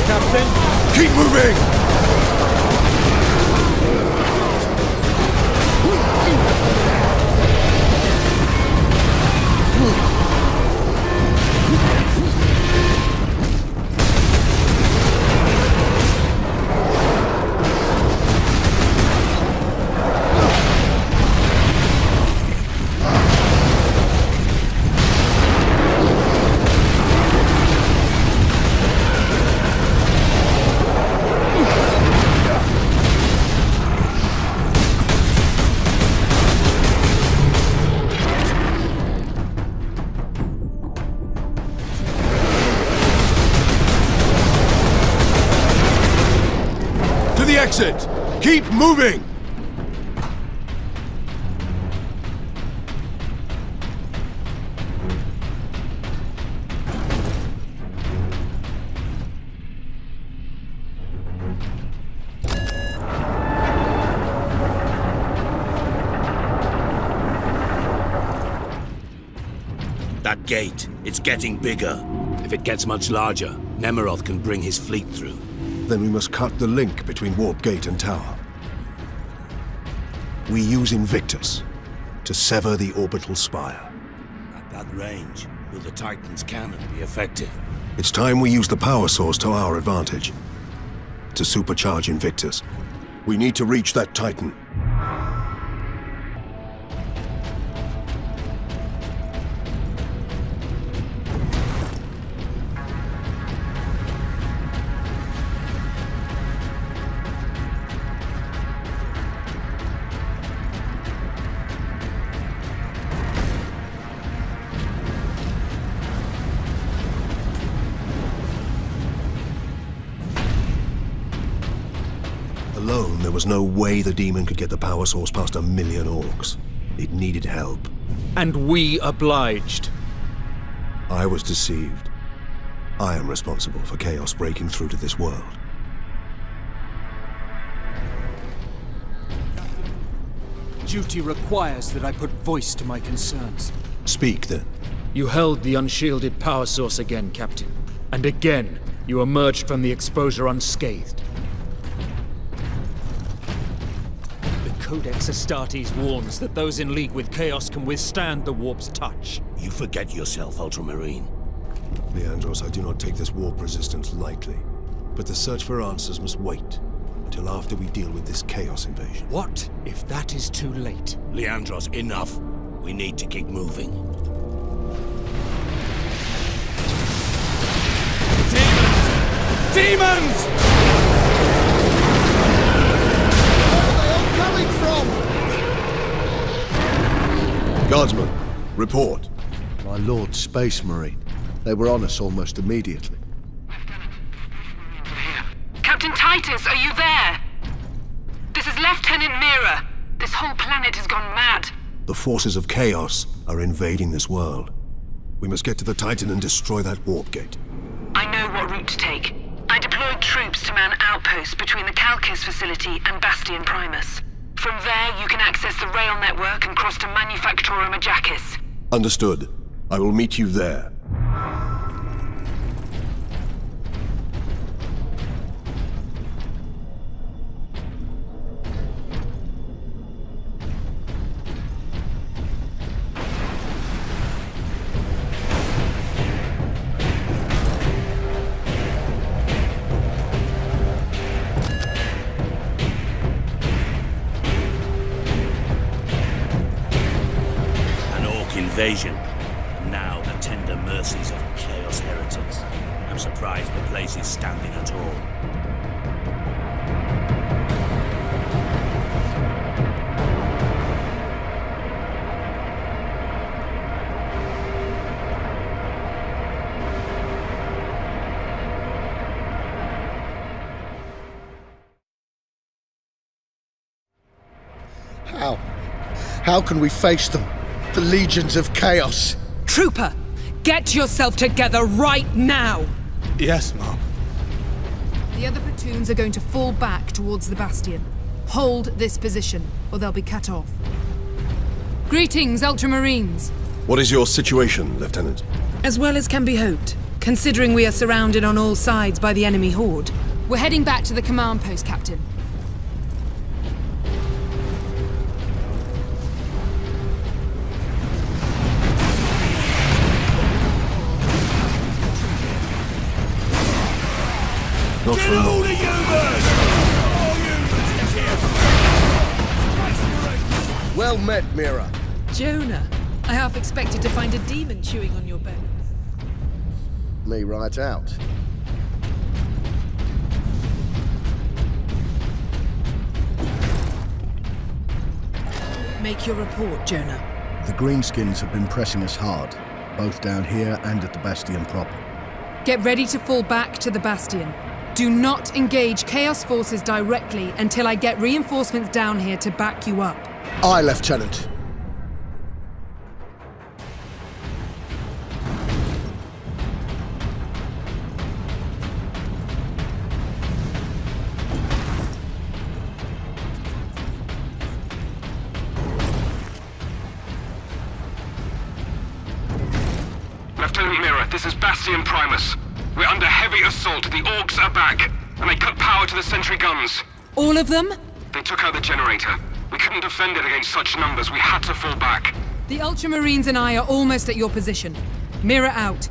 Captain? Keep moving! Exit! Keep moving! That gate, it's getting bigger. If it gets much larger, Nemeroth can bring his fleet through. Then we must cut the link between Warp Gate and Tower. We use Invictus to sever the orbital spire. At that range, will the Titan's cannon be effective? It's time we use the power source to our advantage. To supercharge Invictus, we need to reach that Titan. was no way the demon could get the power source past 1 million orcs. It needed help. And we obliged. I was deceived. I am responsible for chaos breaking through to this world. Duty requires that I put voice to my concerns. Speak, then. You held the unshielded power source again, Captain. And again, you emerged from the exposure unscathed. The Codex Astartes warns that those in league with Chaos can withstand the warp's touch. You forget yourself, Ultramarine. Leandros, I do not take this warp resistance lightly. But the search for answers must wait until after we deal with this Chaos invasion. What if that is too late? Leandros, enough. We need to keep moving. Demons! Where are they all coming from? Guardsman, report. My Lord Space Marine. They were on us almost immediately. Captain Titus, are you there? This is Lieutenant Mira. This whole planet has gone mad. The forces of Chaos are invading this world. We must get to the Titan and destroy that warp gate. I know what route to take. I deployed troops to man outposts between the Calcus facility and Bastion Primus. From there, you can access the rail network and cross to Manufactorum Ajakis. Understood. I will meet you there. Invasion, and now the tender mercies of Chaos heretics. I'm surprised the place is standing at all. How can we face them? The legions of Chaos. Trooper, get yourself together right now! Yes, Mom. The other platoons are going to fall back towards the Bastion. Hold this position, or they'll be cut off. Greetings, Ultramarines. What is your situation, Lieutenant? As well as can be hoped, considering we are surrounded on all sides by the enemy horde. We're heading back to the command post, Captain. Not for long. Well met, Mira. Jonah, I half expected to find a demon chewing on your bones. Me right out. Make your report, Jonah. The Greenskins have been pressing us hard, both down here and at the Bastion proper. Get ready to fall back to the Bastion. Do not engage Chaos forces directly until I get reinforcements down here to back you up. Aye, Lieutenant. Lieutenant Mira, this is Bastion Primus. We're under heavy assault. The Orks are back, and they cut power to the sentry guns. All of them? They took out the generator. We couldn't defend it against such numbers. We had to fall back. The Ultramarines and I are almost at your position. Mira out.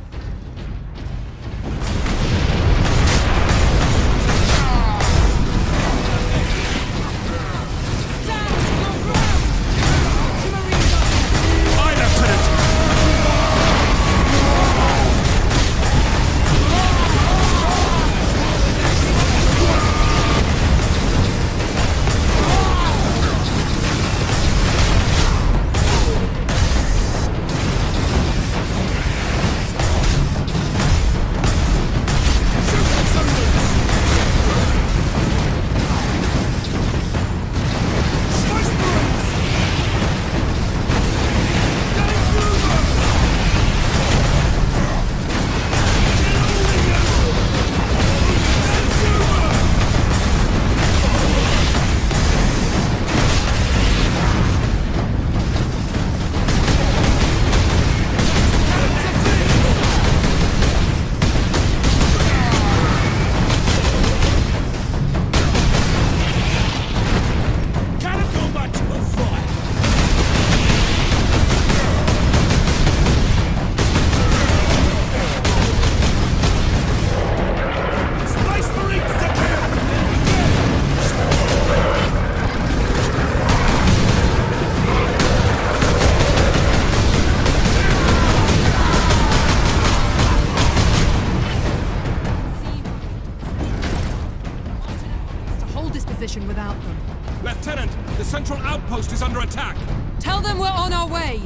The central outpost is under attack! Tell them we're on our way!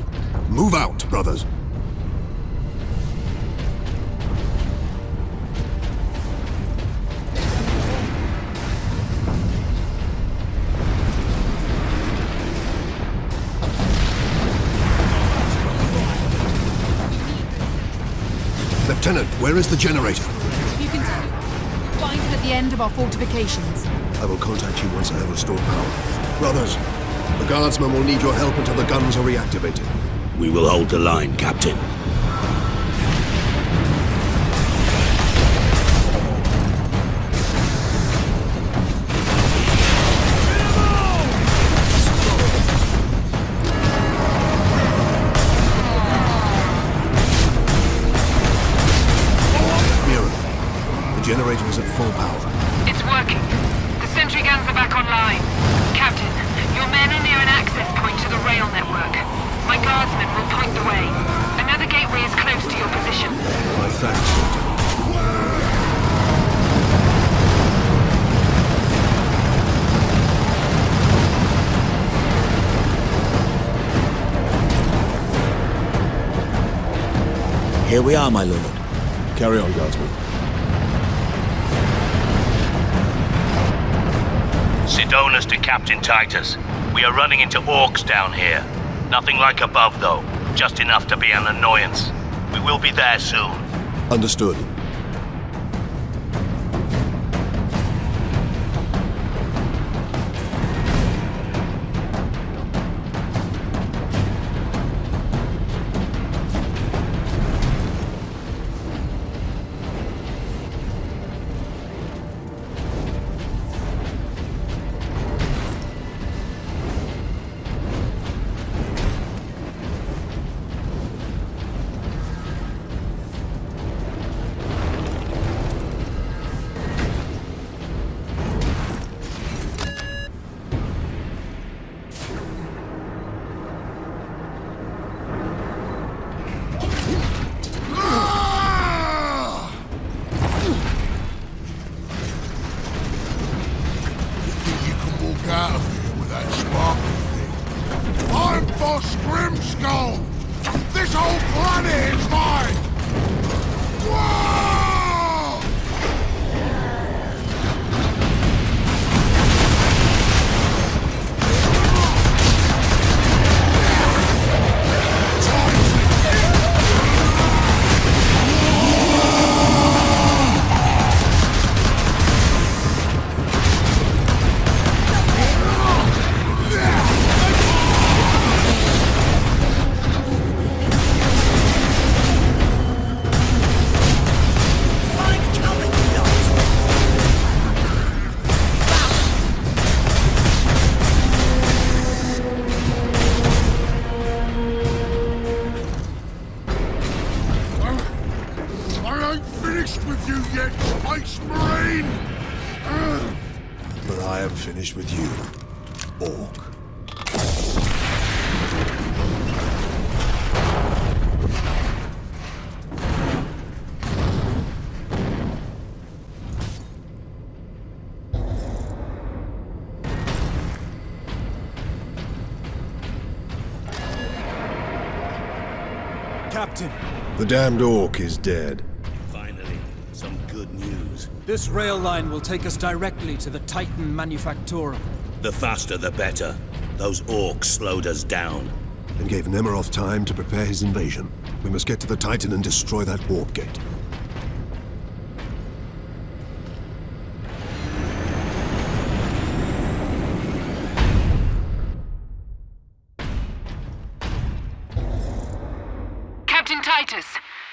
Move out, brothers. Lieutenant, where is the generator? You continue. Find it at the end of our fortifications. I will contact you once I have restored power. Brothers, the guardsmen will need your help until the guns are reactivated. We will hold the line, Captain. The generator is at full power. It's working. The sentry guns are back online. Captain, your men are near an access point to the rail network. My guardsmen will point the way. Another gateway is close to your position. My thanks, Lieutenant. Here we are, my lord. Carry on, guardsmen. Sidonis to Captain Titus. We are running into Orks down here. Nothing like above, though. Just enough to be an annoyance. We will be there soon. Understood. Out of here with that sparkly thing. I'm Boss Grimskull! This whole planet is mine! Whoa! Finished with you, Ork. Captain! The damned Ork is dead. Finally, some good news. This rail line will take us directly to the Titan Manufactorum. The faster the better. Those Orks slowed us down. And gave Nemeroth time to prepare his invasion. We must get to the Titan and destroy that warp gate. Captain Titus,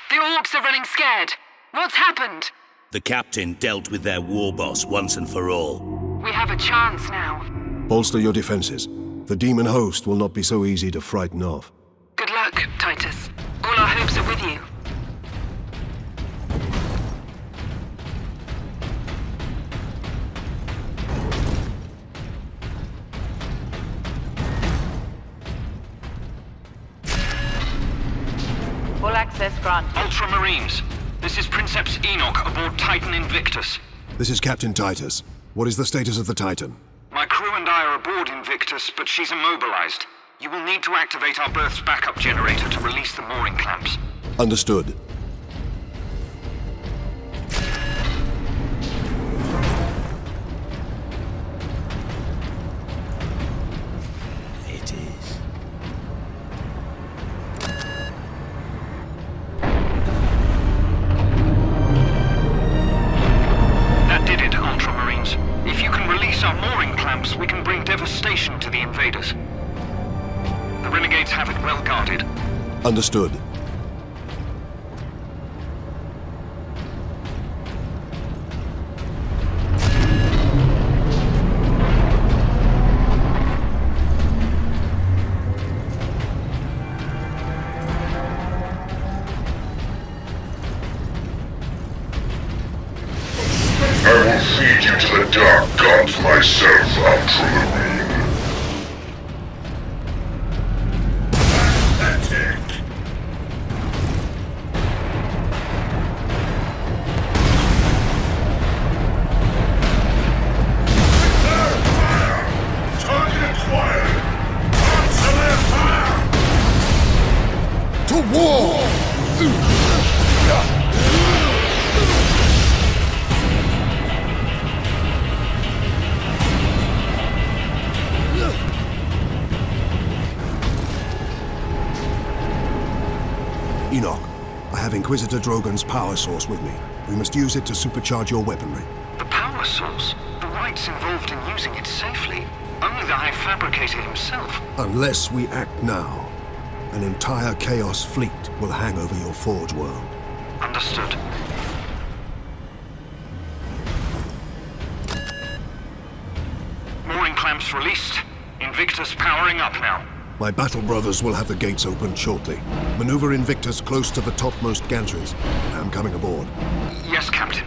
the Orks are running scared. What's happened? The Captain dealt with their war boss once and for all. We have a chance now. Bolster your defenses. The demon host will not be so easy to frighten off. Good luck, Titus. All our hopes are with you. Full access granted. Ultramarines, this is Princeps Enoch aboard Titan Invictus. This is Captain Titus. What is the status of the Titan? My crew and and I are aboard Invictus, but she's immobilized. You will need to activate our berth's backup generator to release the mooring clamps. Understood. It is. That did it, Ultramarines. If you can release our mooring clamps, we can bring devastation to the invaders. The renegades have it well guarded. Understood. I will feed you to the dark gods myself, Ultramarine. Pathetic! Prepare fire! Target acquired! Answer their fire! To war! Enoch, I have Inquisitor Drogon's power source with me. We must use it to supercharge your weaponry. The power source? The rites involved in using it safely. Only the High Fabricator himself. Unless we act now, an entire Chaos fleet will hang over your Forge world. Understood. Mooring clamps released. Invictus powering up now. My battle brothers will have the gates opened shortly. Maneuver Invictus close to the topmost gantries. I'm coming aboard. Yes, Captain.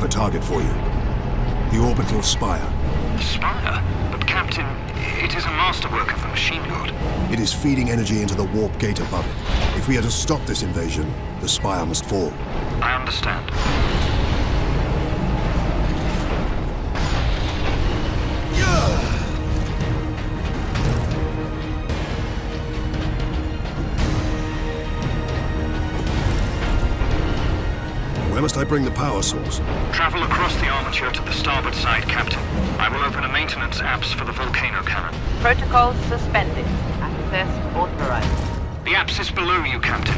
Target for you. The orbital spire. The spire? But Captain, it is a masterwork of the machine god. It is feeding energy into the warp gate above it. If we are to stop this invasion, the spire must fall. I understand. Where must I bring the power source? Travel across the armature to the starboard side, Captain. I will open a maintenance apse for the volcano cannon. Protocols suspended. Access authorized. The apse is below you, Captain.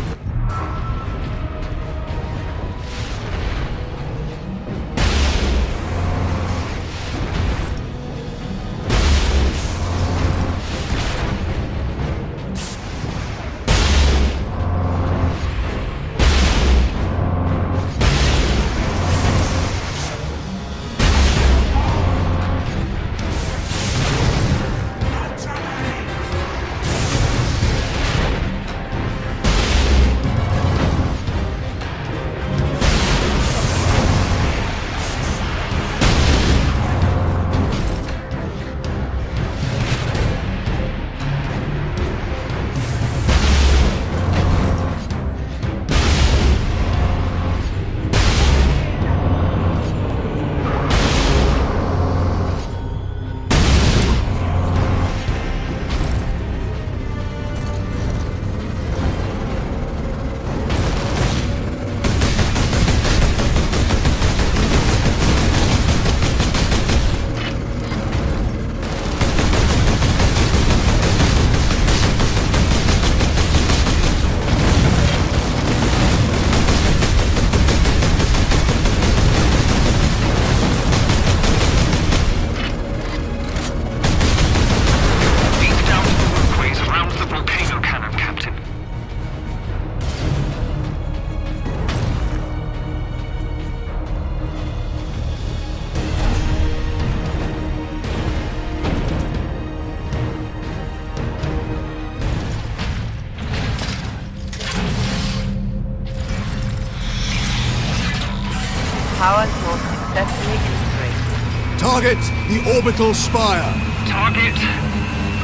Power source successfully integrated. Target the orbital spire. Target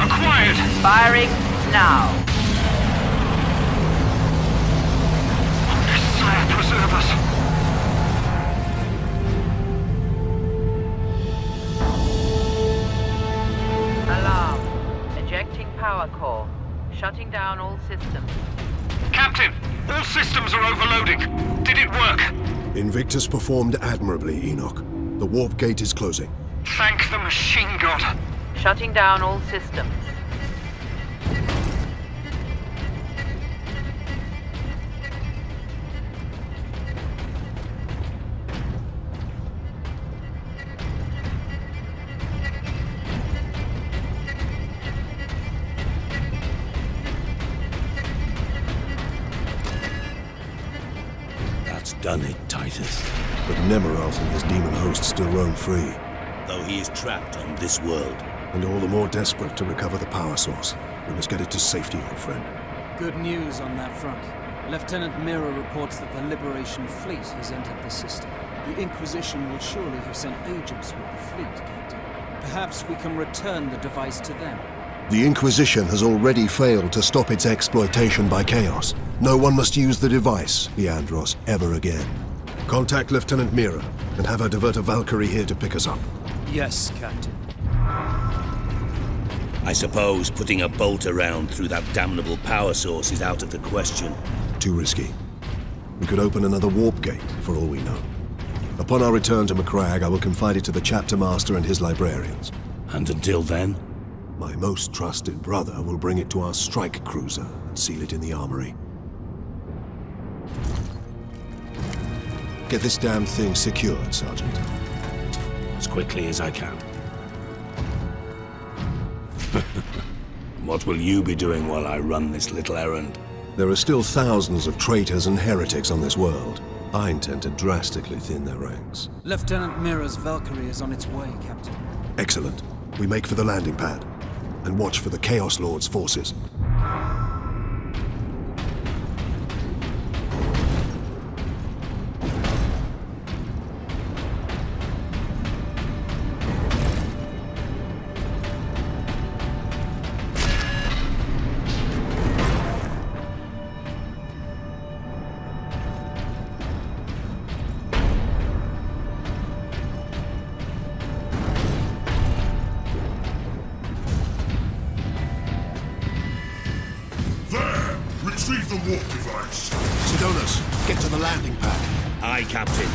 acquired. Firing now. Sire, preserve us. Alarm. Ejecting power core. Shutting down all systems. Captain, all systems are overloading. Did it work? Invictus performed admirably, Enoch. The warp gate is closing. Thank the machine god. Shutting down all systems. That's done it, Titus. But Nemeroth and his demon host still roam free. Though he is trapped on this world. And all the more desperate to recover the power source. We must get it to safety, old friend. Good news on that front. Lieutenant Mira reports that the Liberation fleet has entered the system. The Inquisition will surely have sent agents with the fleet, Captain. Perhaps we can return the device to them. The Inquisition has already failed to stop its exploitation by Chaos. No one must use the device, Leandros, ever again. Contact Lieutenant Mira, and have her divert a Valkyrie here to pick us up. Yes, Captain. I suppose putting a bolt around through that damnable power source is out of the question. Too risky. We could open another warp gate, for all we know. Upon our return to Macragge, I will confide it to the chapter master and his librarians. And until then? My most trusted brother will bring it to our strike cruiser and seal it in the armory. Get this damn thing secured, Sergeant. As quickly as I can. What will you be doing while I run this little errand? There are still thousands of traitors and heretics on this world. I intend to drastically thin their ranks. Lieutenant Mira's Valkyrie is on its way, Captain. Excellent. We make for the landing pad. And watch for the Chaos Lord's forces. Retrieve the warp device. Sidonis, get to the landing pad. Aye, Captain.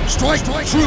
Strike true!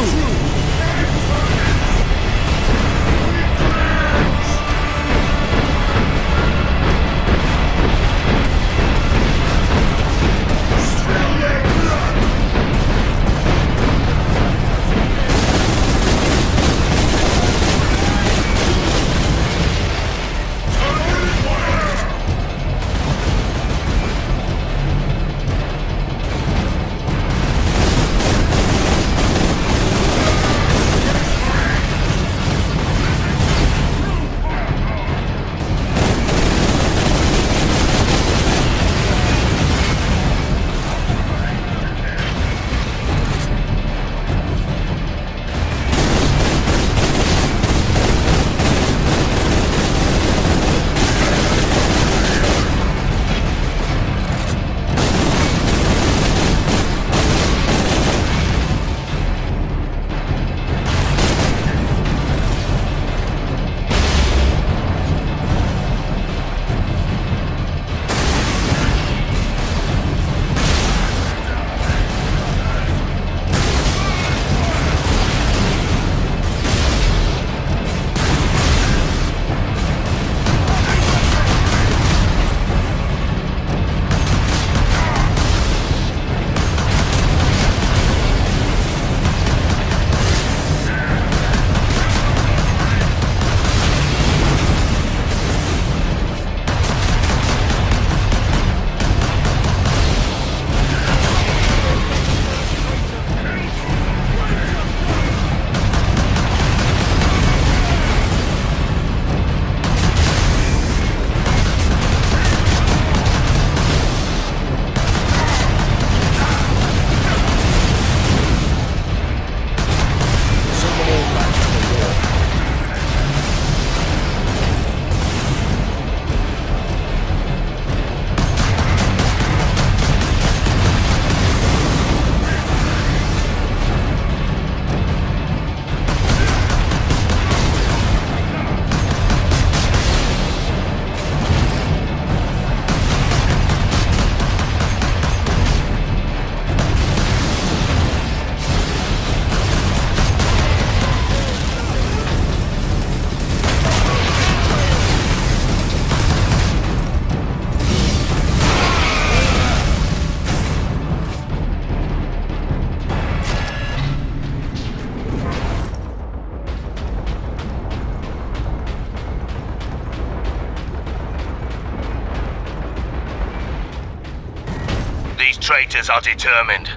traitors are determined,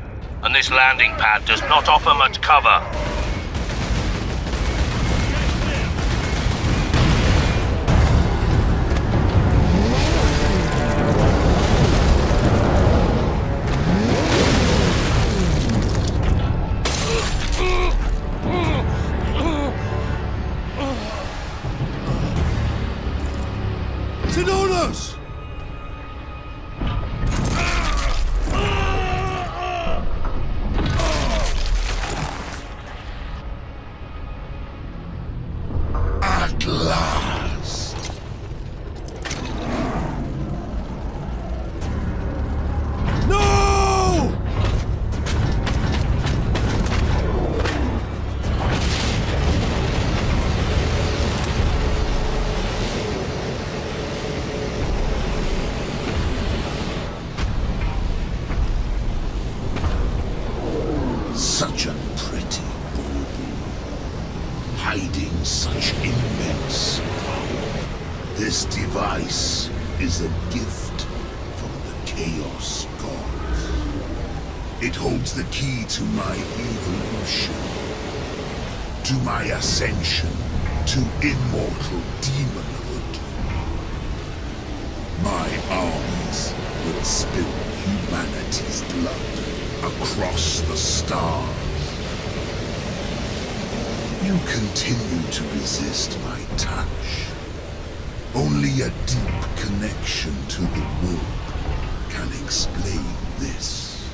and this landing pad does not offer much cover. Sidonis! At last! No! Such a pretty bauble, hiding such immense power. This device is a gift from the Chaos Gods. It holds the key to my evolution, to my ascension to immortal demonhood. My armies will spill humanity's blood across the stars. You continue to resist my touch. Only a deep connection to the warp can explain this.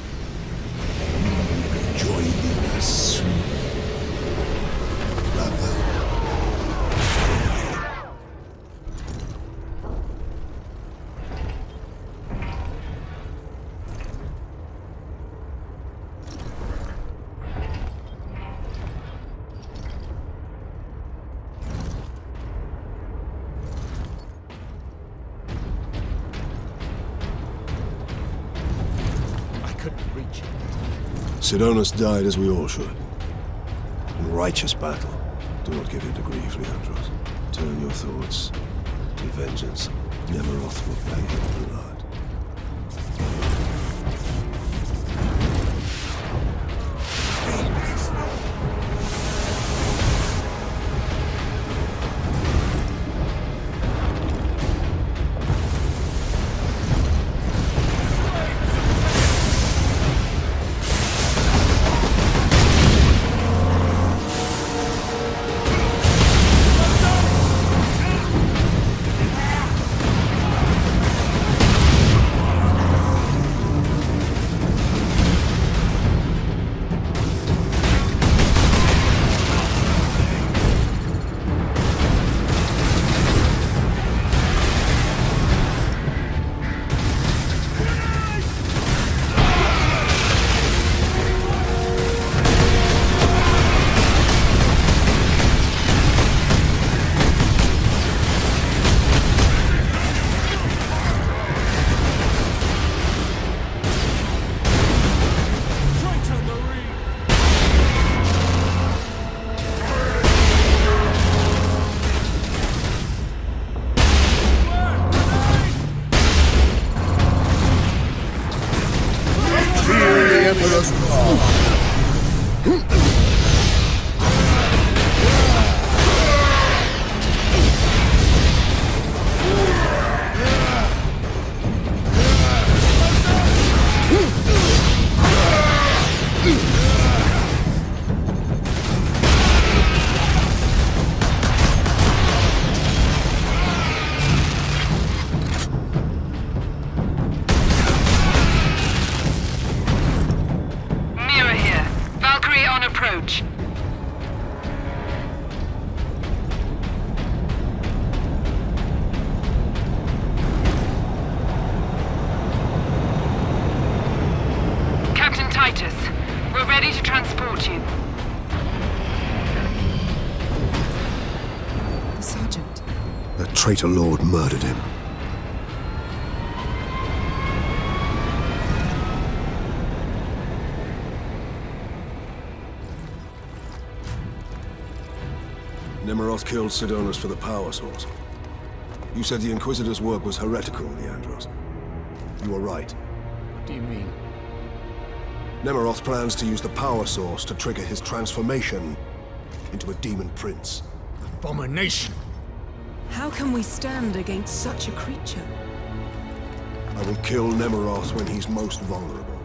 Will you be joining us soon, brother? Sidonis died as we all should. In righteous battle. Do not give in to grief, Leandros. Turn your thoughts to vengeance. Nemeroth will pay your blood. Captain Titus, we're ready to transport you. The Sergeant. The traitor lord murdered him. Nemeroth killed Sidonis for the power source. You said the Inquisitor's work was heretical, Leandros. You were right. What do you mean? Nemeroth plans to use the power source to trigger his transformation into a demon prince. Abomination! How can we stand against such a creature? I will kill Nemeroth when he's most vulnerable.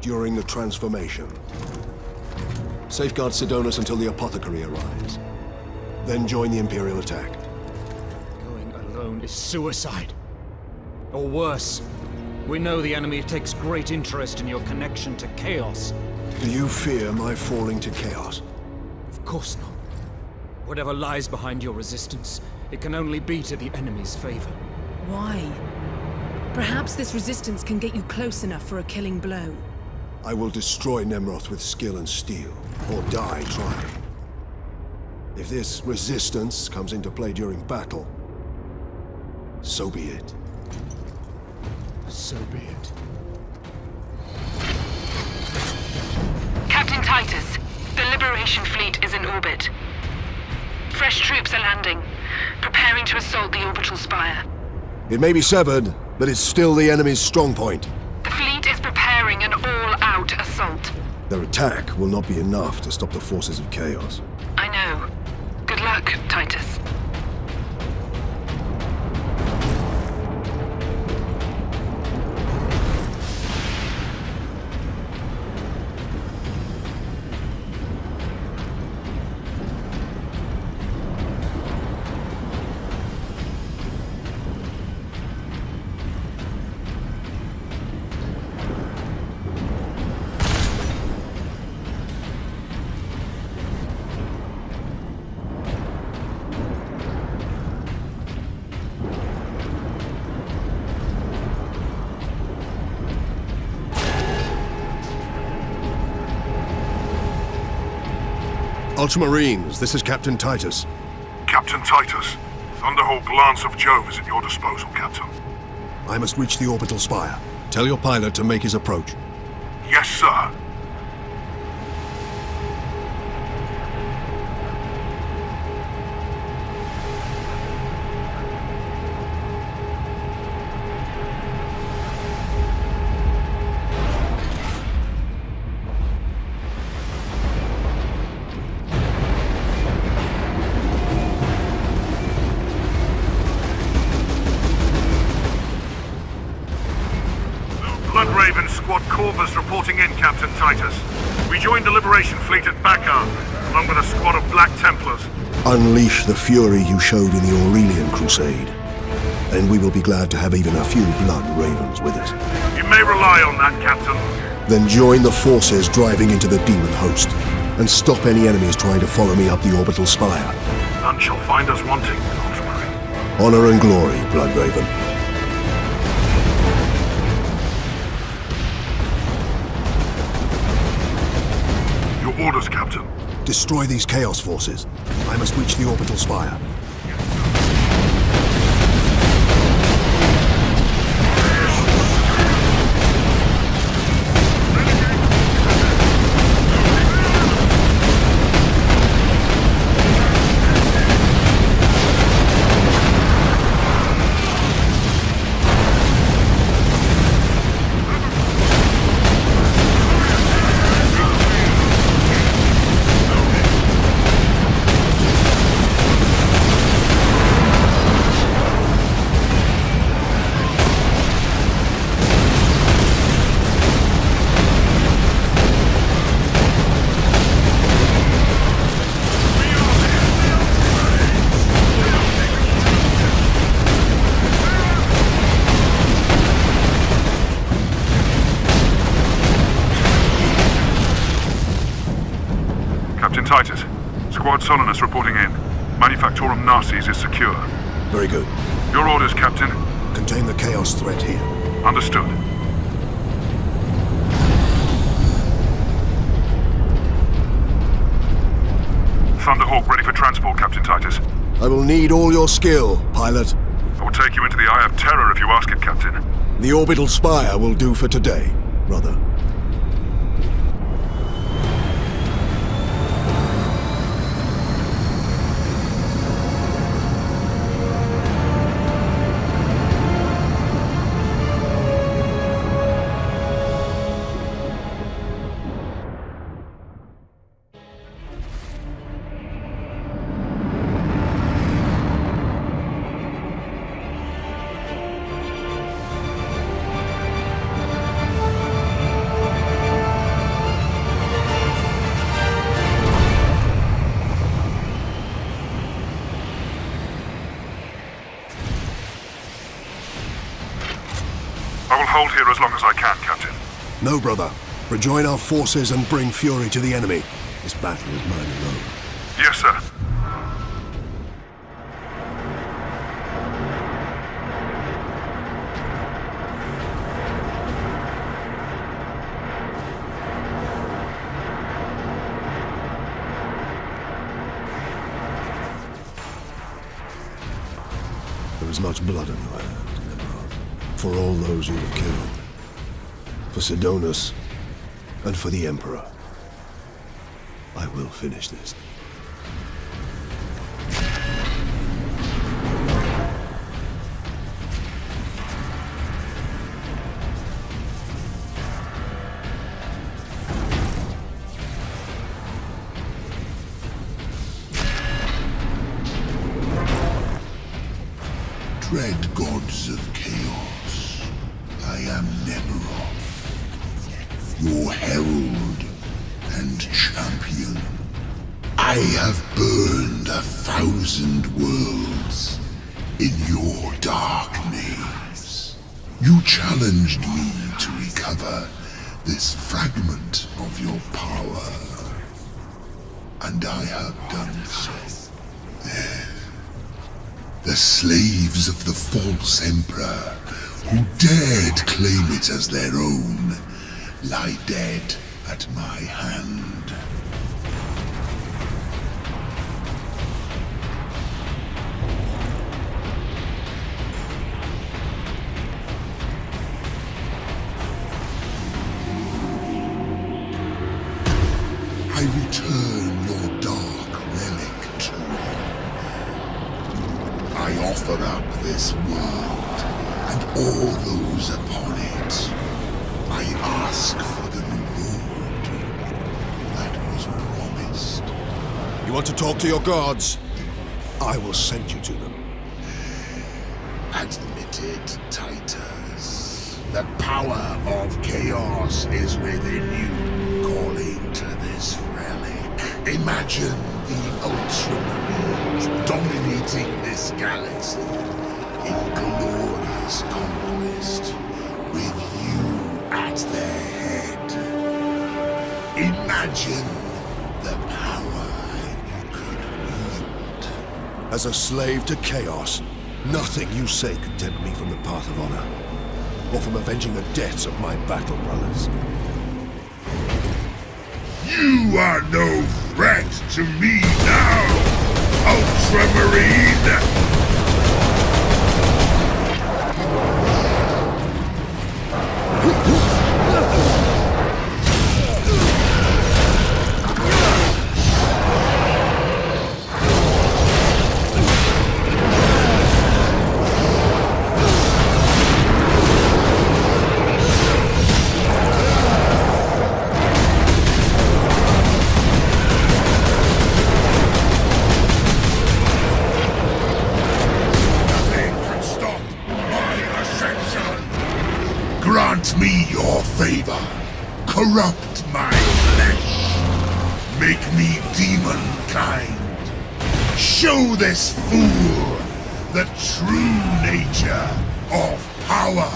During the transformation. Safeguard Sidonus until the apothecary arrives. Then join the Imperial attack. Going alone is suicide. Or worse, we know the enemy takes great interest in your connection to chaos. Do you fear my falling to chaos? Of course not. Whatever lies behind your resistance, it can only be to the enemy's favor. Why? Perhaps this resistance can get you close enough for a killing blow. I will destroy Nemeroth with skill and steel, or die trying. If this resistance comes into play during battle, so be it. So be it. Captain Titus, the Liberation Fleet is in orbit. Fresh troops are landing, preparing to assault the orbital spire. It may be severed, but it's still the enemy's strong point. The fleet is preparing an all-out assault. Their attack will not be enough to stop the forces of chaos. I know. Good luck, Titus. Ultramarines, this is Captain Titus. Captain Titus, Thunderhawk Lance of Jove is at your disposal, Captain. I must reach the orbital spire. Tell your pilot to make his approach. Yes, sir. Bloodraven Squad Corvus reporting in, Captain Titus. We joined the Liberation Fleet at Bakar, along with a squad of Black Templars. Unleash the fury you showed in the Aurelian Crusade, and we will be glad to have even a few Blood Ravens with us. You may rely on that, Captain. Then join the forces driving into the demon host, and stop any enemies trying to follow me up the orbital spire. None shall find us wanting, Ultramarine. Honor and glory, Bloodraven. Orders, Captain. Destroy these Chaos forces. I must reach the orbital spire. Titus, Squad Solinus reporting in. Manufactorum Narses is secure. Very good. Your orders, Captain? Contain the Chaos threat here. Understood. Thunderhawk ready for transport, Captain Titus. I will need all your skill, pilot. I will take you into the Eye of Terror if you ask it, Captain. The orbital spire will do for today, brother. I will hold here as long as I can, Captain. No, brother. Rejoin our forces and bring fury to the enemy. This battle is mine alone. Yes, sir. There is much blood on your hands, Emperor. For all those you have killed. For Sidonus, and for the Emperor. I will finish this. Dread gods of chaos, I am Nemeroth, your herald and champion. I have burned 1,000 worlds in your dark names. You challenged me to recover this fragment of your power, and I have done so. The slaves of the false emperor, who dared claim it as their own, lie dead at my hand. I return your dark relic to you. I offer up this world and all those upon it. I ask for the reward that was promised. You want to talk to your gods? I will send you to them. Admit it, Titus. The power of chaos is within you, calling to this relic. Imagine the Ultramarines dominating this galaxy in glorious conquest, with you at their head. Imagine the power you could wield. As a slave to chaos, nothing you say could tempt me from the path of honor, or from avenging the deaths of my battle brothers. You are no threat to me now, Ultramarine! Grant me your favor. Corrupt my flesh. Make me demon-kind. Show this fool the true nature of power.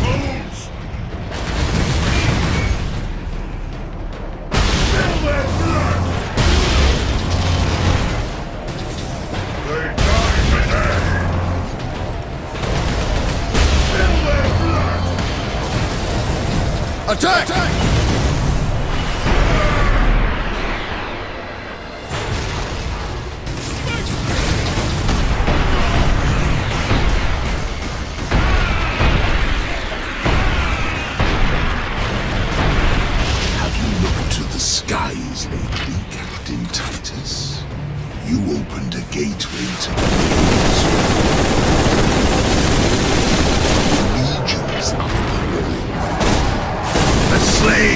Fools! Spill their blood! They die today! Spill their blood! Attack! Have you looked to the skies lately, Captain Titus? You opened a gateway to the world's legions up the wall. The slaves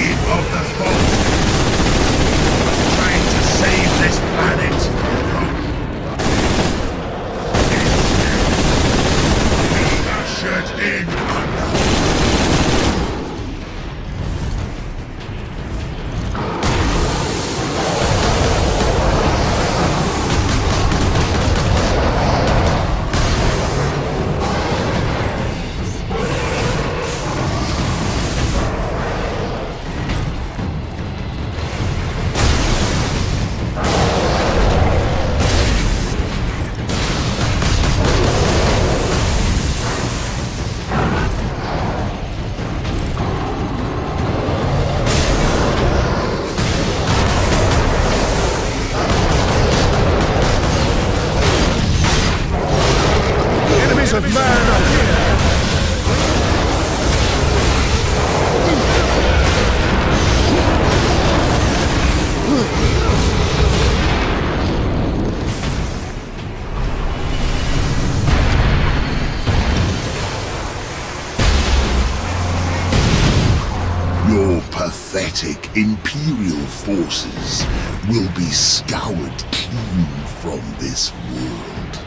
Your pathetic Imperial forces will be scoured clean from this world.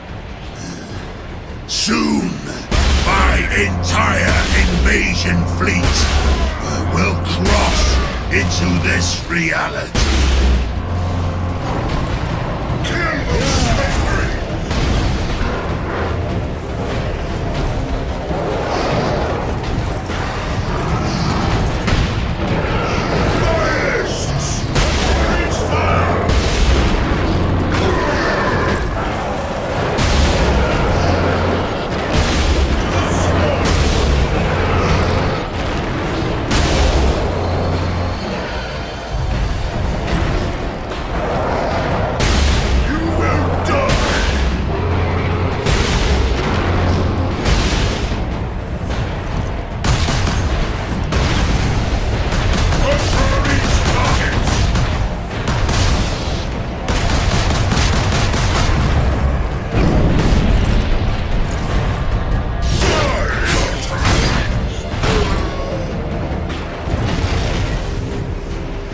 Soon, my entire invasion fleet will cross into this reality.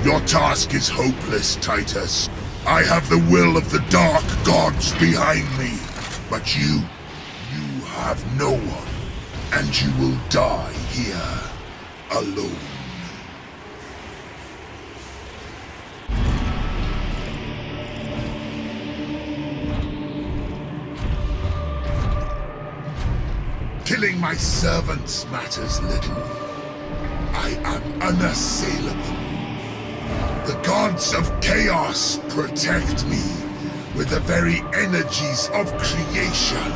Your task is hopeless, Titus. I have the will of the Dark Gods behind me. But you have no one. And you will die here, alone. Killing my servants matters little. I am unassailable. The gods of chaos protect me with the very energies of creation.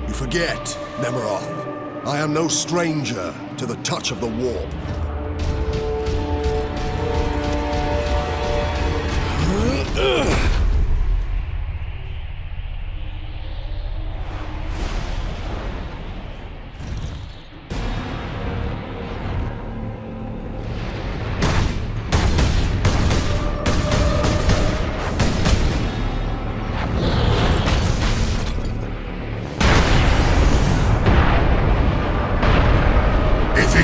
You forget, Nemeroth. I am no stranger to the touch of the warp.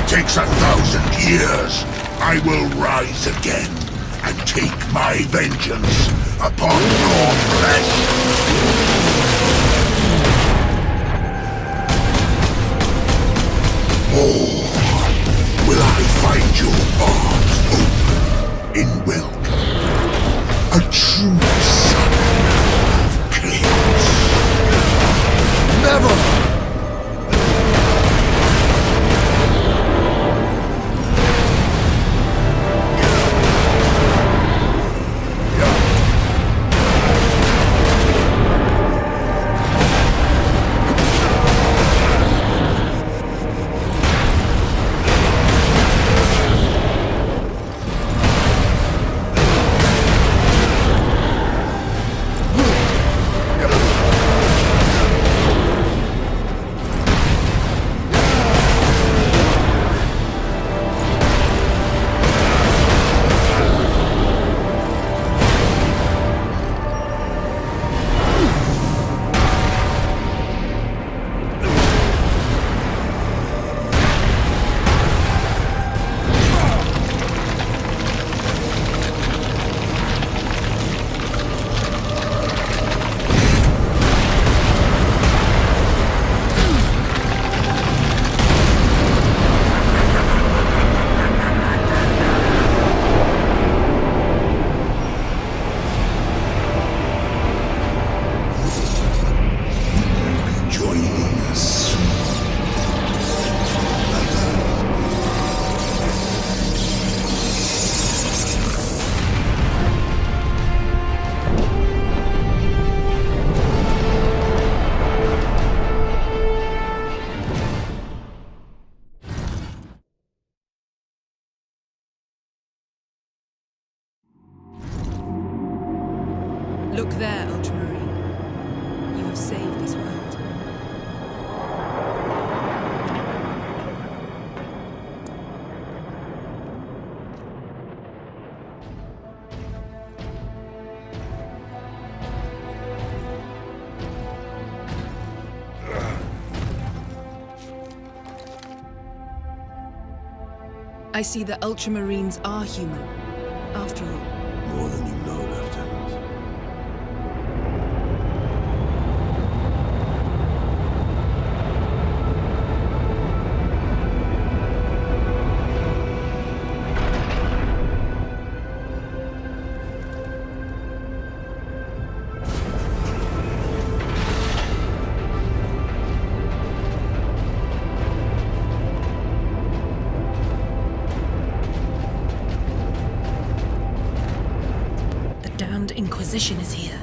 Takes 1,000 years, I will rise again and take my vengeance upon your flesh. Or will I find your arms open in welcome? A true son of chaos. Never! Look there, Ultramarine. You have saved this world. I see that Ultramarines are human, after all. More than you know, Lieutenant. Inquisition is here.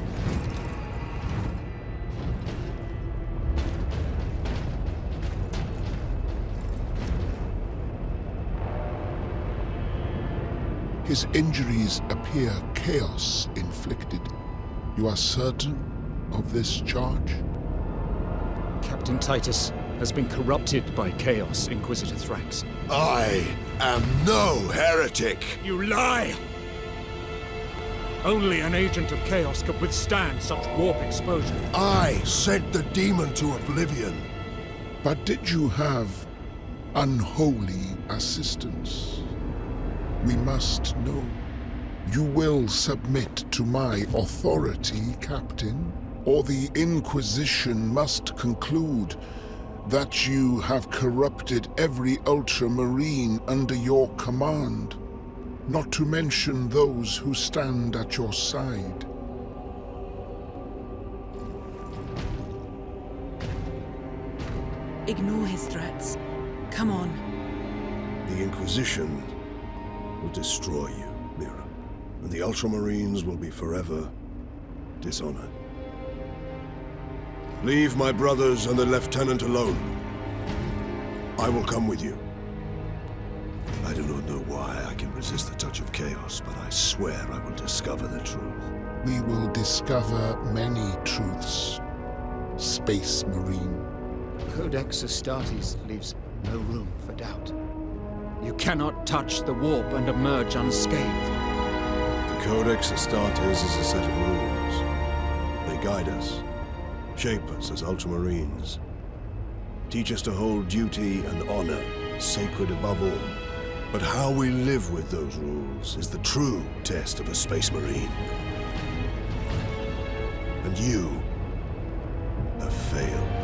His injuries appear chaos inflicted. You are certain of this charge? Captain Titus has been corrupted by chaos, Inquisitor Thrax. I am no heretic! You lie! Only an agent of chaos could withstand such warp exposure. I sent the demon to oblivion. But did you have unholy assistance? We must know. You will submit to my authority, Captain, or the Inquisition must conclude that you have corrupted every Ultramarine under your command. Not to mention those who stand at your side. Ignore his threats. Come on. The Inquisition will destroy you, Mira. And the Ultramarines will be forever dishonored. Leave my brothers and the Lieutenant alone. I will come with you. I do not know why I can resist the touch of chaos, but I swear I will discover the truth. We will discover many truths, Space Marine. Codex Astartes leaves no room for doubt. You cannot touch the warp and emerge unscathed. The Codex Astartes is a set of rules. They guide us, shape us as Ultramarines, teach us to hold duty and honor sacred above all. But how we live with those rules is the true test of a Space Marine. And you have failed.